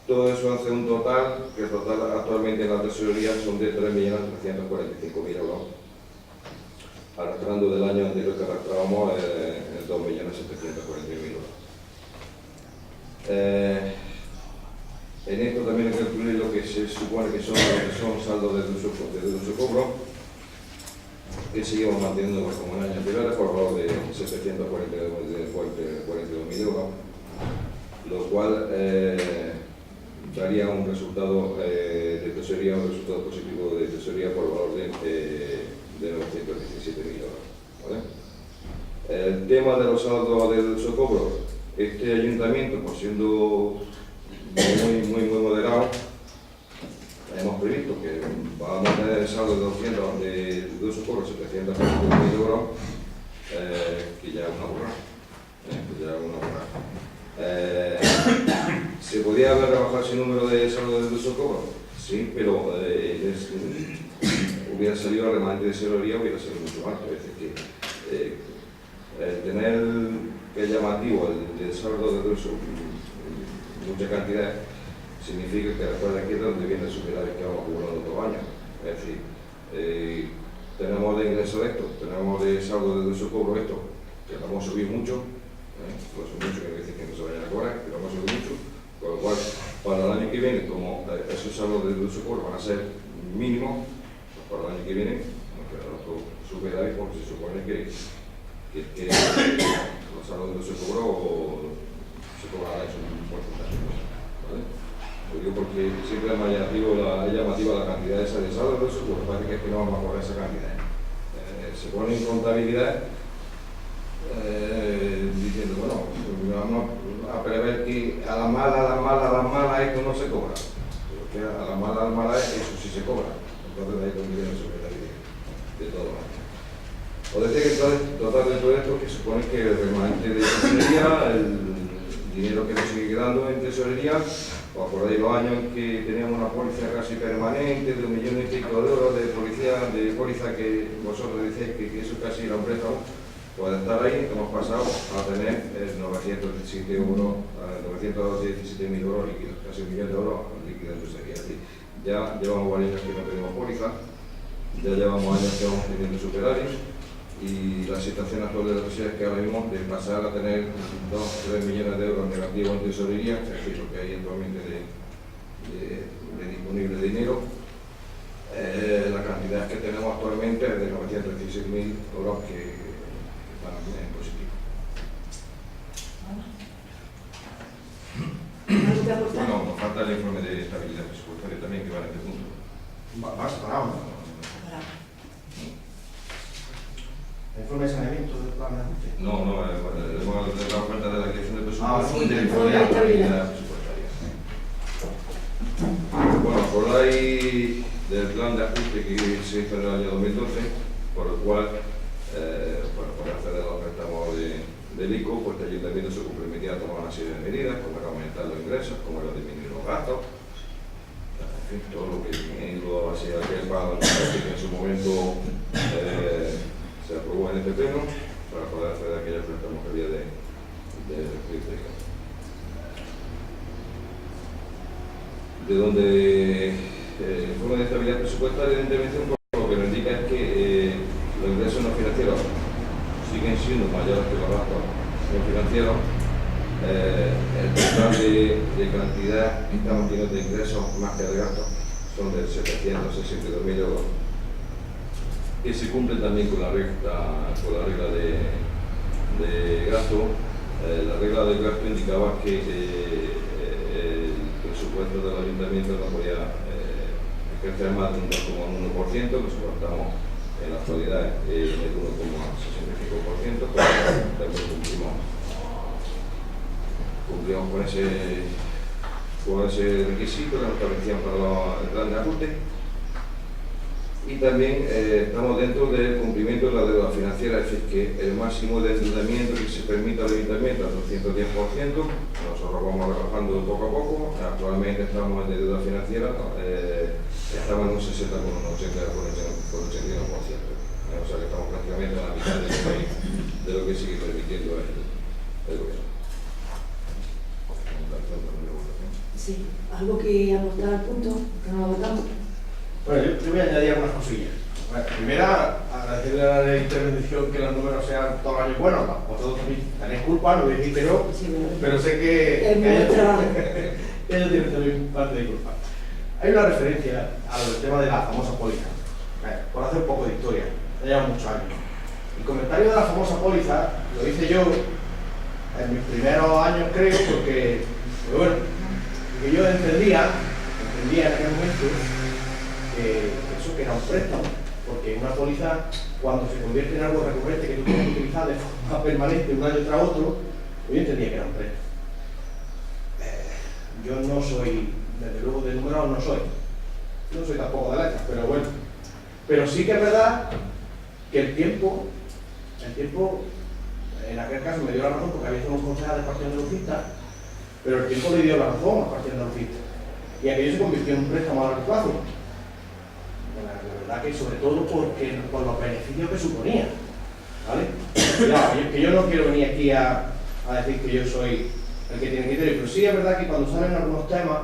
[SPEAKER 4] Todo eso hace un total, que el total actualmente en la tesorería son de 3.345.000 euros, arrastrando del año anterior que arrastrábamos 2.741.000 euros. En esto también hay que incluir lo que se supone que son saldos de uso cobro, que seguimos manteniendo como en años anteriores por valor de 742.000 euros, lo cual daría un resultado de tesorería, un resultado positivo de tesorería por valor de 917.000 euros. ¿Vale? El tema de los saldos de uso cobro, este ayuntamiento, por siendo muy moderado, hemos previsto que vamos a tener el saldo de 200 de uso cobro 740.000 euros, que ya es una burrada. ¿Se podía haber rebajado ese número de saldo de uso cobro? Sí, pero hubiera salido el remanente de tesorería, hubiera salido mucho más. Es decir, que tener que es llamativo el saldo de uso mucha cantidad, significa que después de aquí es donde viene el superávit que vamos acumulando todo el año. Es decir, tenemos de ingreso esto, tenemos de saldo de uso cobro esto, que vamos a subir mucho, pues mucho que decir que no se vayan a cobrar, pero vamos a subir mucho, con lo cual para el año que viene, como esos saldos de uso cobro van a ser mínimos, pues para el año que viene nos quedará otro superávit porque se supone que los saldos de uso cobro se cobrará eso un porcentaje, ¿vale? Lo digo porque siempre es más llamativa la cantidad esa de saldo de uso cobro, parece que no vamos a cobrar esa cantidad. Se pone en contabilidad diciendo, bueno, vamos a prever que a la mala esto no se cobra, pero que a la mala eso sí se cobra, entonces ahí donde viene el superávit de todo. O decir que total de todo esto que supone que el remanente de tesorería, el dinero que nos sigue quedando en tesorería, os acordáis los años en que teníamos una póliza casi permanente de 1,5 millones de euros de póliza que vosotros decís que eso casi era un préstamo, pues estar ahí hemos pasado a tener 917.000 euros líquidos, casi 1 millón de euros líquidos en tesorería. Es decir, ya llevamos varios años que no tenemos póliza, ya llevamos años que vamos teniendo superávit. Y la situación actual de la sociedad es que ahora mismo de pasar a tener 2-3 millones de euros negativos en tesorería, es decir, lo que hay actualmente de disponible dinero, la cantidad que tenemos actualmente es de 916.000 euros que van en positivo. Bueno, nos falta el informe de estabilidad presupuestaria también que va en este punto.
[SPEAKER 2] Vas parado, ¿no? ¿El informe de saneamiento del plan de ajuste?
[SPEAKER 4] No, hemos dado cuenta de la creación del presupuesto
[SPEAKER 2] Sí,
[SPEAKER 4] y del
[SPEAKER 1] informe de
[SPEAKER 4] estabilidad presupuestaria. Bueno, acordáis del plan de ajuste que se hizo en el año 2012, por el cual, por acceder a los préstamos del ICO, pues el ayuntamiento se comprometía a tomar una serie de medidas, como era aumentar los ingresos, como era disminuir los gastos, en fin, todo lo que engloba así aquel plan que en su momento se aprobó en este pleno para poder hacer aquellos préstamos que había de proyecto. De donde el informe de estabilidad presupuestaria de intervención, lo que nos indica es que los ingresos no financieros siguen siendo mayores que los gastos no financieros. El total de cantidad que estamos teniendo de ingresos más que de gastos son de 762.000 euros. Que se cumplen también con la regla de gasto. La regla de gasto indicaba que el presupuesto del ayuntamiento no podía crecer más de un 2,1%, que soportamos en la actualidad el 1,65%, pero también cumplimos con ese requisito que nos establecían para el plan de ajuste. Y también estamos dentro del cumplimiento de la deuda financiera, es decir, que el máximo de endeudamiento que se permite al ayuntamiento es del 110%, nosotros vamos rebajando poco a poco, actualmente estamos en deuda financiera, estamos en un 60 con un 80, con 81%, o sea que estamos prácticamente a la mitad de lo que sigue permitiendo el gobierno.
[SPEAKER 1] Sí, algo que aportar al punto, que no lo votamos.
[SPEAKER 2] Bueno, yo voy a añadir algunas cosillas. Bueno, primera, agradecerle a la intervención que los números sean todos los años buenos. Vosotros también tenéis culpa, no voy a decir que no,
[SPEAKER 1] Sí,
[SPEAKER 2] pero sé que
[SPEAKER 1] es muy trabajo.
[SPEAKER 2] ellos tienen también parte de culpa. Hay una referencia al tema de la famosa póliza. Por hacer un poco de historia, ya llevan muchos años. El comentario de la famosa póliza lo hice yo en mis primeros años, creo, porque bueno, que yo entendía en aquel momento que eso que era un préstamo, porque una póliza, cuando se convierte en algo recurrente que tú tienes que utilizar de forma permanente un año tras otro, yo entendía que era un préstamo. Yo no soy, desde luego de números no soy tampoco de letras, pero bueno. Pero sí que es verdad que el tiempo en aquel caso me dio la razón porque había sido un concejal del Partido Andalucista, pero el tiempo le dio la razón al Partido Andalucista. Y aquello se convirtió en un préstamo a largo plazo. La verdad que sobre todo por los beneficios que suponía. ¿Vale? Cuidado, que yo no quiero venir aquí a decir que yo soy el que tiene criterio, pero sí es verdad que cuando salen algunos temas,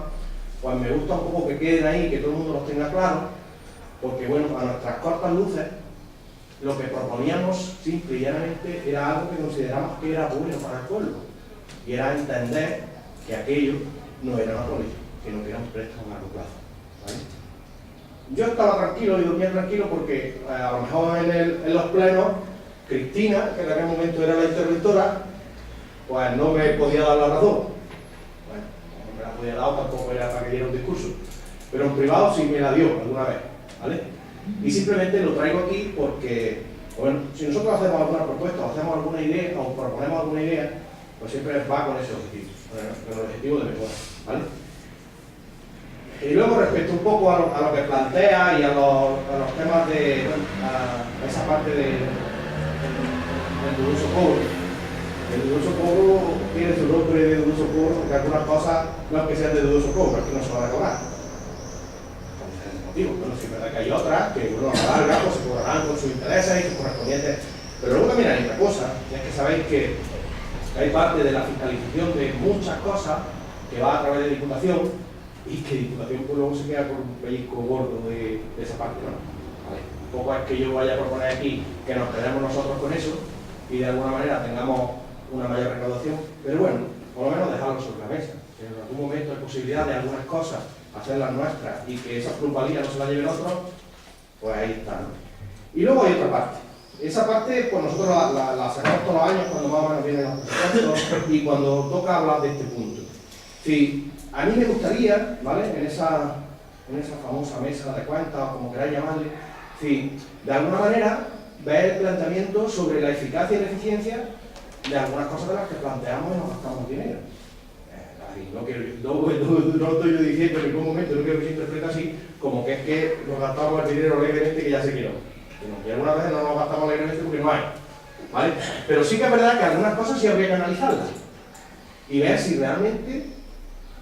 [SPEAKER 2] pues me gusta un poco que queden ahí, que todo el mundo los tenga claros, porque bueno, a nuestras cortas luces, lo que proponíamos simple y llanamente era algo que consideramos que era bueno para el pueblo, y era entender que aquello no era una póliza, sino que era un préstamo a largo plazo. ¿Vale? Yo estaba tranquilo y dormía tranquilo porque a lo mejor en los plenos, Cristina, que en aquel momento era la interventora, pues no me podía dar la razón. Bueno, no me la podía dar, tampoco era para que diera un discurso, pero en privado sí me la dio alguna vez, ¿vale? Y simplemente lo traigo aquí porque, bueno, si nosotros hacemos alguna propuesta o hacemos alguna idea o proponemos alguna idea, pues siempre va con ese objetivo, con el objetivo de mejora, ¿vale? Y luego respecto un poco a lo que plantea y a los temas de a esa parte del dudoso cobro. El dudoso cobro tiene su nombre de dudoso cobro porque algunas cosas no es que sean de dudoso cobro, es que no se van a cobrar. Por diferentes motivos. Bueno, sí es verdad que hay otras que uno a la larga pues, se cobrarán con sus intereses y sus correspondientes. Pero luego también hay otra cosa, y es que sabéis que hay parte de la fiscalización de muchas cosas que va a través de Diputación y que Diputación pues, luego se queda con un pellizco gordo de esa parte, ¿no? ¿Vale? Tampoco es que yo vaya a proponer aquí que nos quedemos nosotros con eso y de alguna manera tengamos una mayor recaudación, pero bueno, por lo menos dejarlo sobre la mesa. Si en algún momento hay posibilidad de algunas cosas hacerlas nuestras y que esa plusvalía no se la lleven otros, pues ahí está, ¿no? Y luego hay otra parte. Esa parte, pues nosotros la sacamos todos los años cuando más o menos vienen los presupuestos y cuando toca hablar de este punto. Sí, a mí me gustaría, ¿vale? En esa famosa mesa de cuentas o como queráis llamarle, sí, de alguna manera ver el planteamiento sobre la eficacia y la eficiencia de algunas cosas de las que planteamos y nos gastamos dinero. No estoy yo diciendo en ningún momento, no quiero que se interprete así, como que es que nos gastamos el dinero alegremente que ya se quiero. Y algunas veces no nos gastamos alegremente porque no hay. ¿Vale? Pero sí que es verdad que algunas cosas sí habría que analizarlas y ver si realmente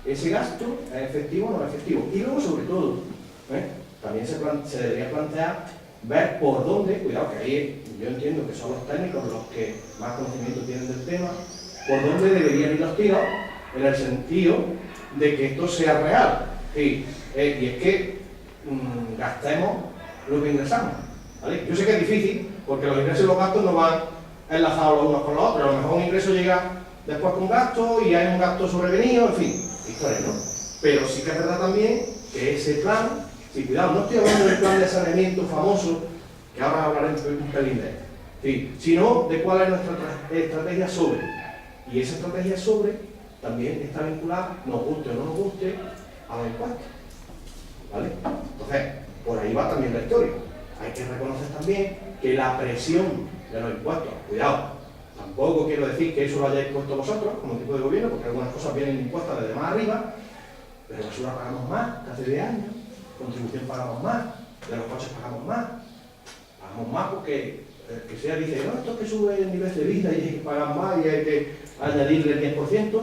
[SPEAKER 2] ese gasto es efectivo o no es efectivo. Y luego, sobre todo, también se debería plantear ver por dónde, cuidado que ahí yo entiendo que son los técnicos los que más conocimiento tienen del tema, por dónde deberían ir los tiros en el sentido de que esto sea real. Sí, y es que gastemos lo que ingresamos. ¿Vale? Yo sé que es difícil porque los ingresos y los gastos no van enlazados los unos con los otros. A lo mejor un ingreso llega después con un gasto y hay un gasto sobrevenido, en fin, historia, ¿no? Pero sí que es verdad también que ese plan, sí, cuidado, no estoy hablando del plan de saneamiento famoso, que ahora hablaré un pelín de él, sí, sino de cuál es nuestra estrategia sobre. Y esa estrategia sobre también está vinculada, nos guste o no nos guste, a los impuestos. ¿Vale? Entonces, por ahí va también la historia. Hay que reconocer también que la presión de los impuestos, cuidado, tampoco quiero decir que eso lo hayáis puesto vosotros como tipo de gobierno, porque algunas cosas vienen impuestas desde más arriba, pero basura pagamos más que hace 10 años, contribución pagamos más de los coches pagamos más. Pagamos más porque el que sea dice, no, esto es que sube el nivel de vida y hay que pagar más y hay que añadirle el 10%,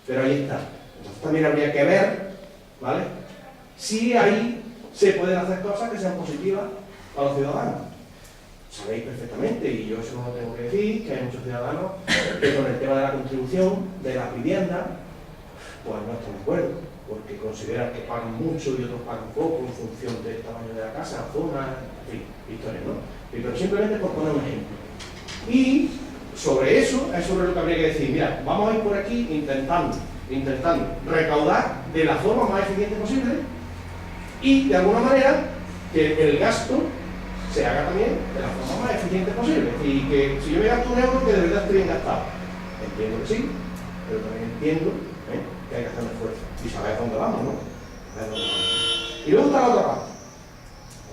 [SPEAKER 2] pero ahí está. Entonces también habría que ver, ¿vale?, si ahí se pueden hacer cosas que sean positivas para los ciudadanos. Sabéis perfectamente, y yo eso no lo tengo que decir, que hay muchos ciudadanos que con el tema de la contribución de las viviendas, pues no están de acuerdo, porque consideran que pagan mucho y otros pagan poco en función del tamaño de la casa, zona, en fin, historias, ¿no? Pero simplemente por poner un ejemplo. Y sobre eso es sobre lo que habría que decir, mira, vamos a ir por aquí intentando recaudar de la forma más eficiente posible y de alguna manera que el gasto se haga también de la forma más eficiente posible y que si yo me gasto €1 que de verdad esté bien gastado. Entiendo que sí, pero también entiendo que hay que hacer un esfuerzo y saber dónde vamos, ¿no? Y luego está la otra parte,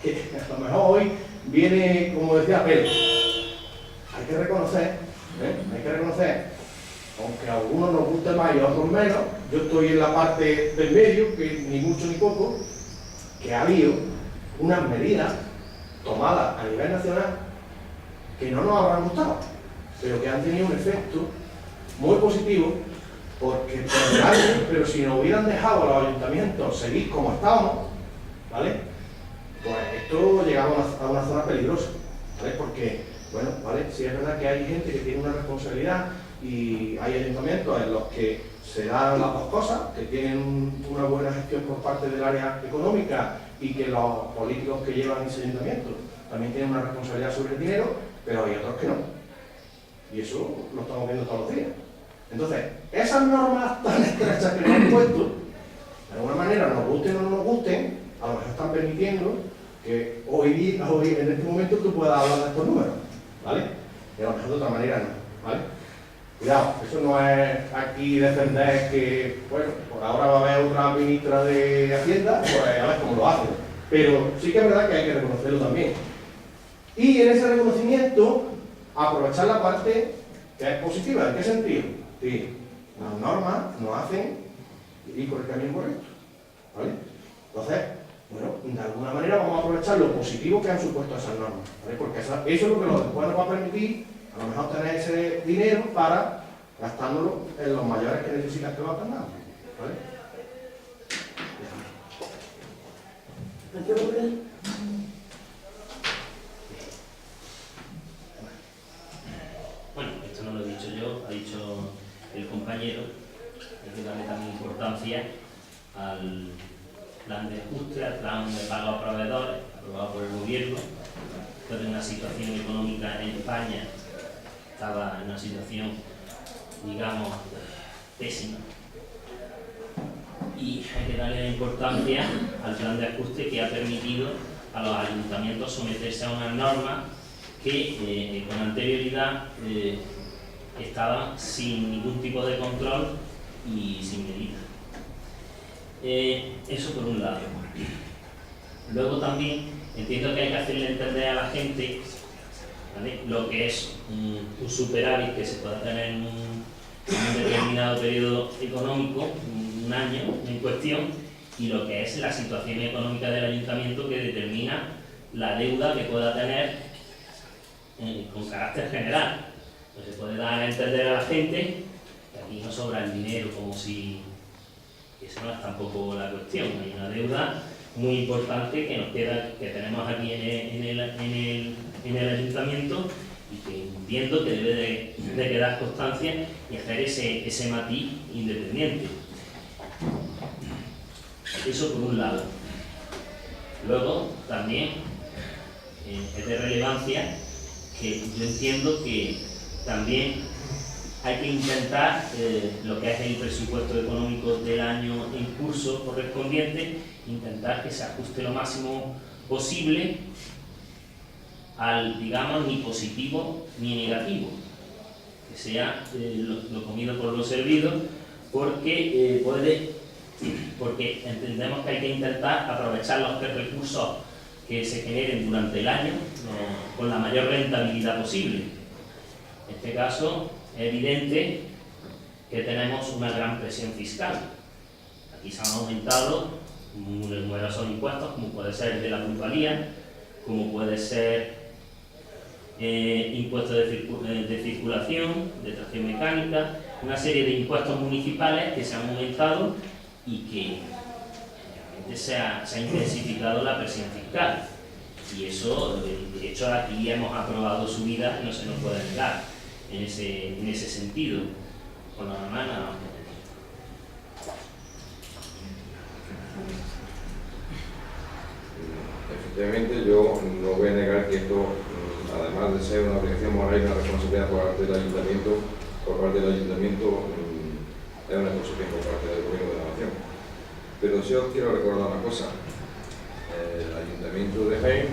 [SPEAKER 2] que a lo mejor hoy viene, como decía Pedro, hay que reconocer, aunque a algunos nos guste más y a otros menos, yo estoy en la parte del medio, que ni mucho ni poco, que ha habido unas medidas tomadas a nivel nacional que no nos habrán gustado, pero que han tenido un efecto muy positivo, porque pero si nos hubieran dejado a los ayuntamientos seguir como estábamos, ¿vale?, pues esto llegaba a una zona peligrosa, ¿vale? Porque, bueno, ¿vale?, sí es verdad que hay gente que tiene una responsabilidad y hay ayuntamientos en los que se dan las dos cosas, que tienen una buena gestión por parte del área económica y que los políticos que llevan ese ayuntamiento también tienen una responsabilidad sobre el dinero, pero hay otros que no. Y eso lo estamos viendo todos los días. Entonces, esas normas tan estrechas que nos han puesto, de alguna manera, nos gusten o no nos gusten, a lo mejor están permitiendo que hoy en este momento tú puedas hablar de estos números, ¿vale? Y a lo mejor de otra manera no, ¿vale? Cuidado, eso no es aquí defender que, bueno, por ahora va a haber otra ministra de Hacienda, pues a ver cómo lo hace. Pero sí que es verdad que hay que reconocerlo también. Y en ese reconocimiento, aprovechar la parte que es positiva. ¿En qué sentido? Sí, las normas nos hacen ir por el camino correcto, ¿vale? Entonces, bueno, de alguna manera vamos a aprovechar lo positivo que han supuesto esas normas, ¿vale? Porque eso es lo que después nos va a permitir a lo mejor tener ese dinero para gastándolo en los mayores que necesitan que lo atendamos, ¿vale?
[SPEAKER 3] Bueno, esto no lo he dicho yo, ha dicho el compañero, hay que darle también importancia al plan de ajuste, al plan de pago a proveedores, aprobado por el gobierno. Pero en una situación económica en España estaba en una situación, digamos, pésima. Y hay que darle la importancia al plan de ajuste que ha permitido a los ayuntamientos someterse a unas normas que con anterioridad estaban sin ningún tipo de control y sin medida. Eso por un lado. Luego también entiendo que hay que hacerle entender a la gente, ¿vale?, lo que es un superávit que se pueda tener en un determinado periodo económico, un año en cuestión, y lo que es la situación económica del ayuntamiento que determina la deuda que pueda tener con carácter general. Pues se puede dar a entender a la gente que aquí no sobra el dinero, como si eso no es tampoco la cuestión. Hay una deuda muy importante que nos queda, que tenemos aquí en el ayuntamiento y que entiendo que debe de quedar constancia y hacer ese matiz independiente. Eso por un lado. Luego también es de relevancia que yo entiendo que también hay que intentar lo que es el presupuesto económico del año en curso correspondiente, intentar que se ajuste lo máximo posible al, digamos, ni positivo ni negativo, que sea lo comido por lo servido, porque entendemos que hay que intentar aprovechar los recursos que se generen durante el año con la mayor rentabilidad posible. En este caso es evidente que tenemos una gran presión fiscal. Aquí se han aumentado numerosos impuestos, como puede ser el de la plusvalía, como puede ser impuestos de circulación, de tracción mecánica, una serie de impuestos municipales que se han aumentado y que realmente se ha intensificado la presión fiscal. Y eso, de hecho, aquí hemos aprobado subidas, no se nos puede negar en ese sentido. Con la hermana.
[SPEAKER 4] Efectivamente, yo no voy a negar que esto, además de ser una obligación moral y una responsabilidad por parte del ayuntamiento, es una posición por parte del gobierno de la nación. Pero sí os quiero recordar una cosa. El ayuntamiento de Jaén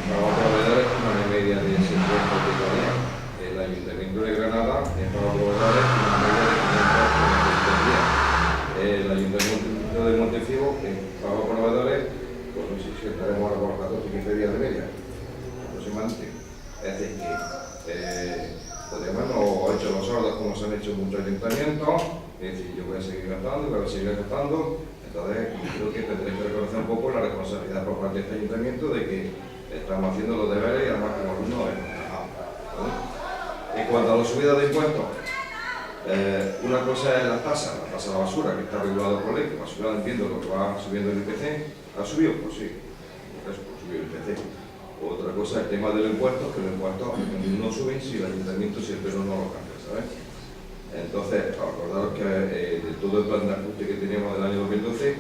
[SPEAKER 4] paga proveedores una media de 600 de día. El ayuntamiento de Granada paga proveedores una media de 500 día. El ayuntamiento de Montefigo paga proveedores, pues no sé si estaremos ahora por 14 o 15 días de media aproximadamente. Es decir, que podríamos no hecho los sordos como se han hecho muchos ayuntamientos, es decir, yo voy a seguir gastando, voy a seguir gastando. Entonces, creo que tendréis que reconocer un poco la responsabilidad por parte de este ayuntamiento de que estamos haciendo los deberes y además como alumnos hemos trabajado, ¿vale? En cuanto a la subida de impuestos, una cosa es la tasa de la basura, que está regulado por ley, que va subiendo lo que va subiendo el IPC. ¿Ha subido? Pues sí, pues subió el IPC. Otra cosa es el tema de los impuestos, que los impuestos no suben si el ayuntamiento siempre no lo cambia, ¿sabes? Entonces, acordaros que de todo el plan de ajuste que teníamos del año 2012,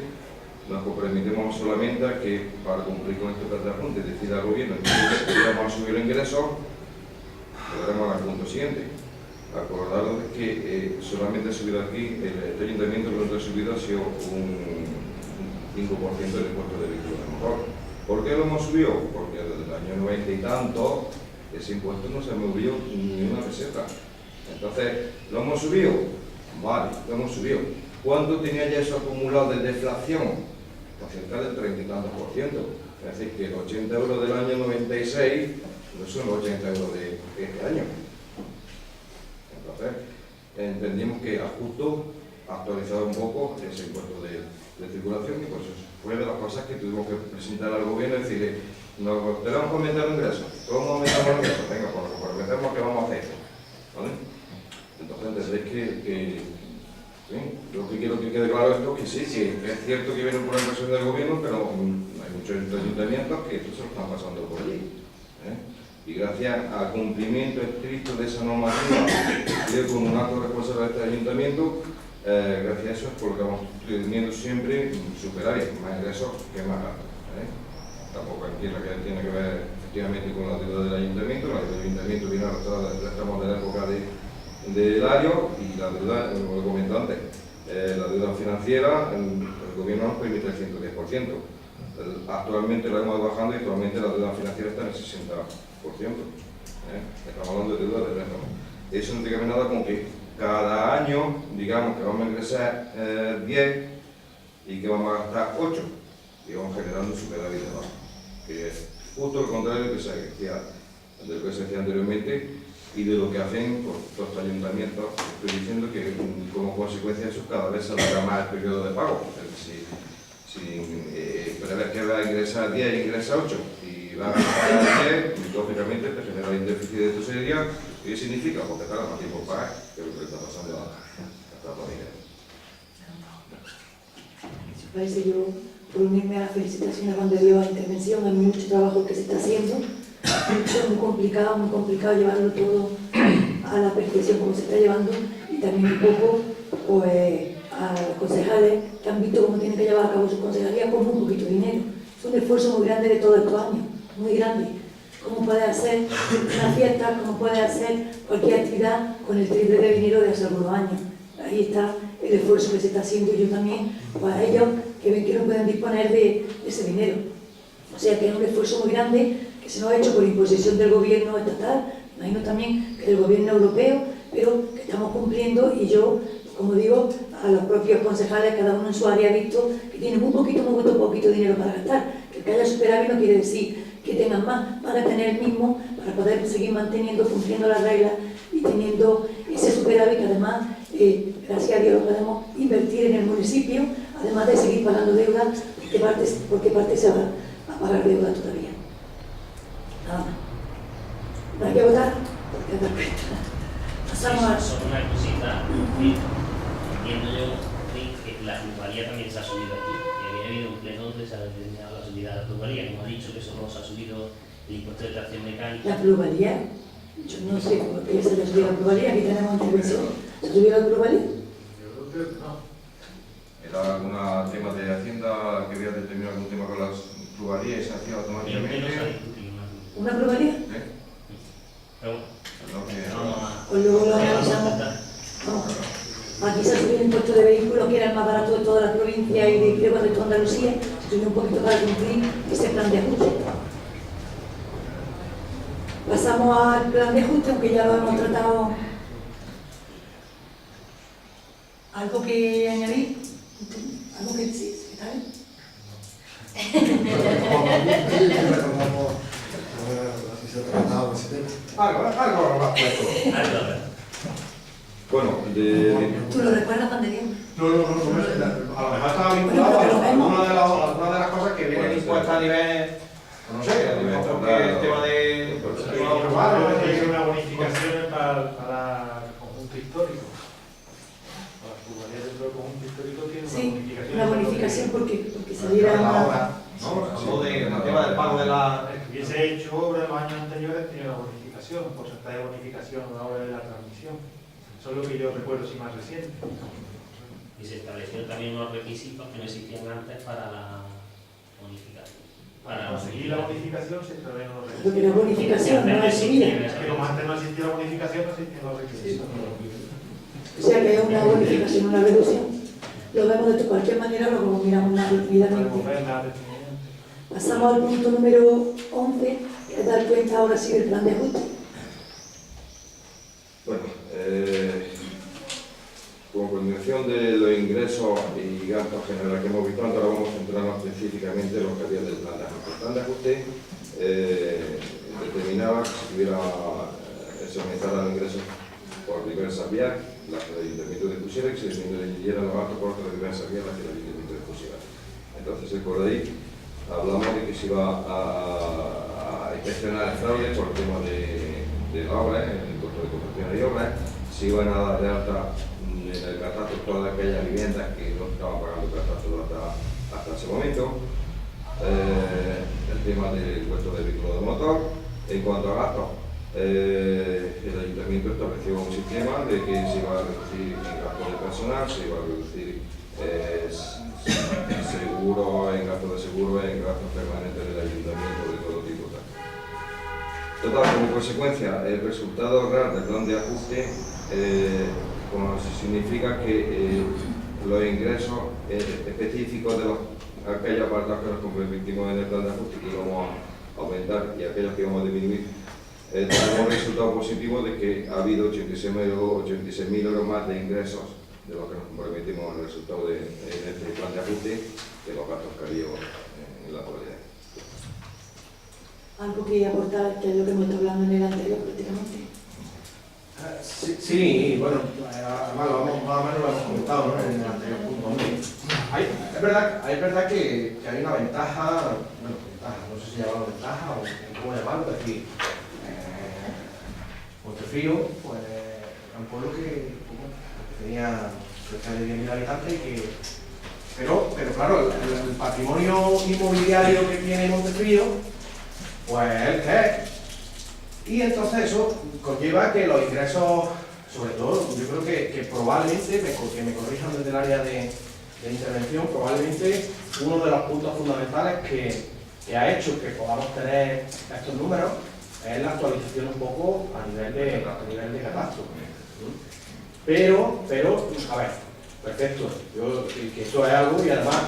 [SPEAKER 4] nos comprometemos solamente a que para cumplir con este plan de ajuste decida el gobierno que podríamos subir los ingresos, podremos al punto siguiente. Acordaros que solamente ha subido aquí, este ayuntamiento lo que ha subido ha sido un 5% del impuesto de vehículos de motor. ¿Por qué lo hemos subido? Porque desde el año 90 y tanto ese impuesto no se movió ni una peseta. Entonces, ¿lo hemos subido? Vale, lo hemos subido. ¿Cuánto tenía ya eso acumulado de deflación? Pues cerca del 30 y tantos por ciento. Es decir, que los 80 euros del año 96 no son los 80 euros de este año. Entonces, entendimos que justo actualizar un poco ese impuesto de circulación, y pues fue de las cosas que tuvimos que presentar al gobierno y decirle, nos tenemos que aumentar los ingresos. ¿Cómo aumentamos los ingresos? Venga, pues lo comprometemos que vamos a hacer. ¿Vale? Entonces entendéis que lo que quiero que quede claro esto, que sí, que es cierto que viene por la inversión del gobierno, pero hay muchos ayuntamientos que esto se lo están pasando por allí. Y gracias al cumplimiento estricto de esa normativa, yo con un acto responsable de este ayuntamiento, gracias a eso es por lo que vamos teniendo siempre superávit, más ingresos que más gastos. Tampoco aquí la que tiene que ver efectivamente con la deuda del ayuntamiento. La deuda del ayuntamiento viene arrastrada desde estamos de la época de Lario, y la deuda, como he comentado antes, la deuda financiera, el gobierno nos permite el 110%. Actualmente la hemos ido bajando y actualmente la deuda financiera está en el 60%. Estamos hablando de deuda de préstamo. Eso no tiene que ver nada con que cada año, digamos que vamos a ingresar 10 y que vamos a gastar 8, y vamos generando un superávit de bajo, que es justo lo contrario de lo que se decía anteriormente y de lo que hacen los ayuntamientos. Estoy diciendo que como consecuencia de eso cada vez se alarga más el periodo de pago. Si prevés que va a ingresar 10 y ingresa 8 y va a gastar 10, lógicamente te genera un déficit de tesorería. ¿Qué significa? Porque tarda más tiempo en pagar, que es lo que le está pasando a la familia.
[SPEAKER 1] Si os parece, yo por unirme a las felicitaciones a Juan de Dios a la intervención, hay mucho trabajo que se está haciendo, es muy complicado llevarlo todo a la perfección como se está llevando, y también un poco pues, a los concejales que han visto cómo tienen que llevar a cabo sus concejalías con muy poquito dinero. Es un esfuerzo muy grande de todos estos años, muy grande. ¿Cómo puede hacer una fiesta, cómo puede hacer cualquier actividad con el triple de dinero de hace algunos años? Ahí está el esfuerzo que se está haciendo, y yo también, para ellos que ven que no pueden disponer de ese dinero. O sea que es un esfuerzo muy grande que se nos ha hecho por imposición del gobierno estatal, imagino también que del gobierno europeo, pero que estamos cumpliendo, y yo, como digo, a los propios concejales, cada uno en su área, ha visto que tienen muy poquito dinero para gastar. Que haya superávit no quiere decir que tengan más, van a tener el mismo para poder seguir manteniendo, cumpliendo las reglas y teniendo ese superávit que además, gracias a Dios, lo podemos invertir en el municipio, además de seguir pagando deuda, porque parte se va a pagar deuda todavía. Nada más. No hay que votar, porque dar cuenta. Pasamos a...
[SPEAKER 3] Solo una cosita, entiendo yo que la plusvalía también se ha subido aquí. Y había habido un pleno donde se ha determinado la subida de la plusvalía, como ha dicho que solo se ha subido el impuesto de tracción mecánica.
[SPEAKER 1] La plusvalía, yo no sé por qué se le subió la plusvalía, aquí tenemos intervención. ¿Se subió la plusvalía?
[SPEAKER 7] Yo creo que no.
[SPEAKER 4] ¿Era algún tema de Hacienda que había determinado algún tema con las plusvalías y se hacía
[SPEAKER 3] Y el pleno se ha
[SPEAKER 4] automáticamente?
[SPEAKER 3] discutido más.
[SPEAKER 1] ¿Una plusvalía?
[SPEAKER 3] Pero bueno,
[SPEAKER 4] Lo que-
[SPEAKER 1] Pues luego lo analizamos. Vamos. Aquí se ha subido el impuesto de vehículos, que era el más barato de toda la provincia y de creo de toda Andalucía, se subió un poquito para cumplir ese plan de ajuste. Pasamos al plan de ajuste, aunque ya lo hemos tratado. ¿Algo que añadir? ¿Algo que decir, secretario?
[SPEAKER 6] Recordamos así se ha tratado ese tema.
[SPEAKER 2] Algo lo has puesto.
[SPEAKER 3] algo habrá.
[SPEAKER 4] Bueno,
[SPEAKER 1] ¿Tú lo recuerdas, Juan de Dios?
[SPEAKER 2] No me suena. A lo mejor estaba vinculado a alguna de las cosas que vienen impuestas a nivel, no sé, a nivel el tema de
[SPEAKER 7] Probablemente hay una bonificación para el conjunto histórico. Para las plusvalías dentro del conjunto histórico tiene una
[SPEAKER 1] Sí,
[SPEAKER 7] bonificación.
[SPEAKER 1] una bonificación porque
[SPEAKER 2] de
[SPEAKER 1] saliera
[SPEAKER 2] la
[SPEAKER 1] una...
[SPEAKER 2] obra, ¿no? Habló del tema del pago de la...
[SPEAKER 7] El que hubiese hecho obra en los años anteriores tiene una bonificación, un porcentaje de bonificación a la hora de la transmisión. Eso es lo que yo recuerdo así más reciente.
[SPEAKER 3] Y se establecieron también unos requisitos que no existían antes para la bonificación.
[SPEAKER 7] Para conseguir la bonificación se establecen los requisitos.
[SPEAKER 1] Porque la bonificación no es subida.
[SPEAKER 7] Es que como antes no existía la bonificación, no existían los requisitos.
[SPEAKER 1] O sea que es una bonificación, una reducción. Lo vemos de cualquier manera, lo miramos
[SPEAKER 7] Para
[SPEAKER 1] rápidamente.
[SPEAKER 7] recoger la determinante.
[SPEAKER 1] Pasamos al punto número 11, que es dar cuenta ahora sí del plan de ajuste.
[SPEAKER 4] bueno, como continuación de los ingresos y gastos generales que hemos visto antes, ahora vamos a centrarnos específicamente en lo que había del plan de ajuste. El plan de ajuste determinaba que se aumentaran los ingresos por diversas vías, las que el ayuntamiento dispusiera, y que se disminuyeran los gastos por otras diversas vías, las que el ayuntamiento dispusiera. Entonces, por ahí hablamos de que se iba a inspeccionar el fraude por el tema de la obra, el impuesto de construcción y obras, se iban a dar de alta en el catastro todas aquellas viviendas que no estaban pagando el catastro hasta ese momento, el tema del impuesto de vehículo de motor. En cuanto a gastos, el ayuntamiento estableció un sistema de que se iba a reducir en gasto de personal, se iba a reducir seguro, en gastos de seguro, en gastos permanentes del ayuntamiento de todo tipo. Total, como consecuencia, el resultado real del plan de ajuste significa que los ingresos específicos de aquellos apartados que nos comprometimos en el plan de ajuste que íbamos a aumentar y aquellos que íbamos a disminuir, tenemos un resultado positivo de que ha habido 86.000 euros más de ingresos de lo que nos comprometimos en el resultado en este plan de ajuste que los gastos que había en la actualidad.
[SPEAKER 1] Algo que aportar, que es lo que hemos estado hablando en el anterior prácticamente.
[SPEAKER 2] Sí, bueno, además más o menos lo hemos comentado, ¿no? En el anterior punto. Es verdad que hay una ventaja, no sé si llamarlo ventaja o cómo llamarlo, es decir, Montefrío, pues era un pueblo que tenía cerca de 10.000 habitantes pero claro, el patrimonio inmobiliario que tiene Montefrío, pues es el que es. Y entonces eso conlleva que los ingresos, sobre todo, yo creo que probablemente, que me corrijan desde el área de intervención, probablemente uno de los puntos fundamentales que ha hecho que podamos tener estos números es la actualización un poco a nivel de catastro. Pero, a ver, perfecto, que eso es algo y además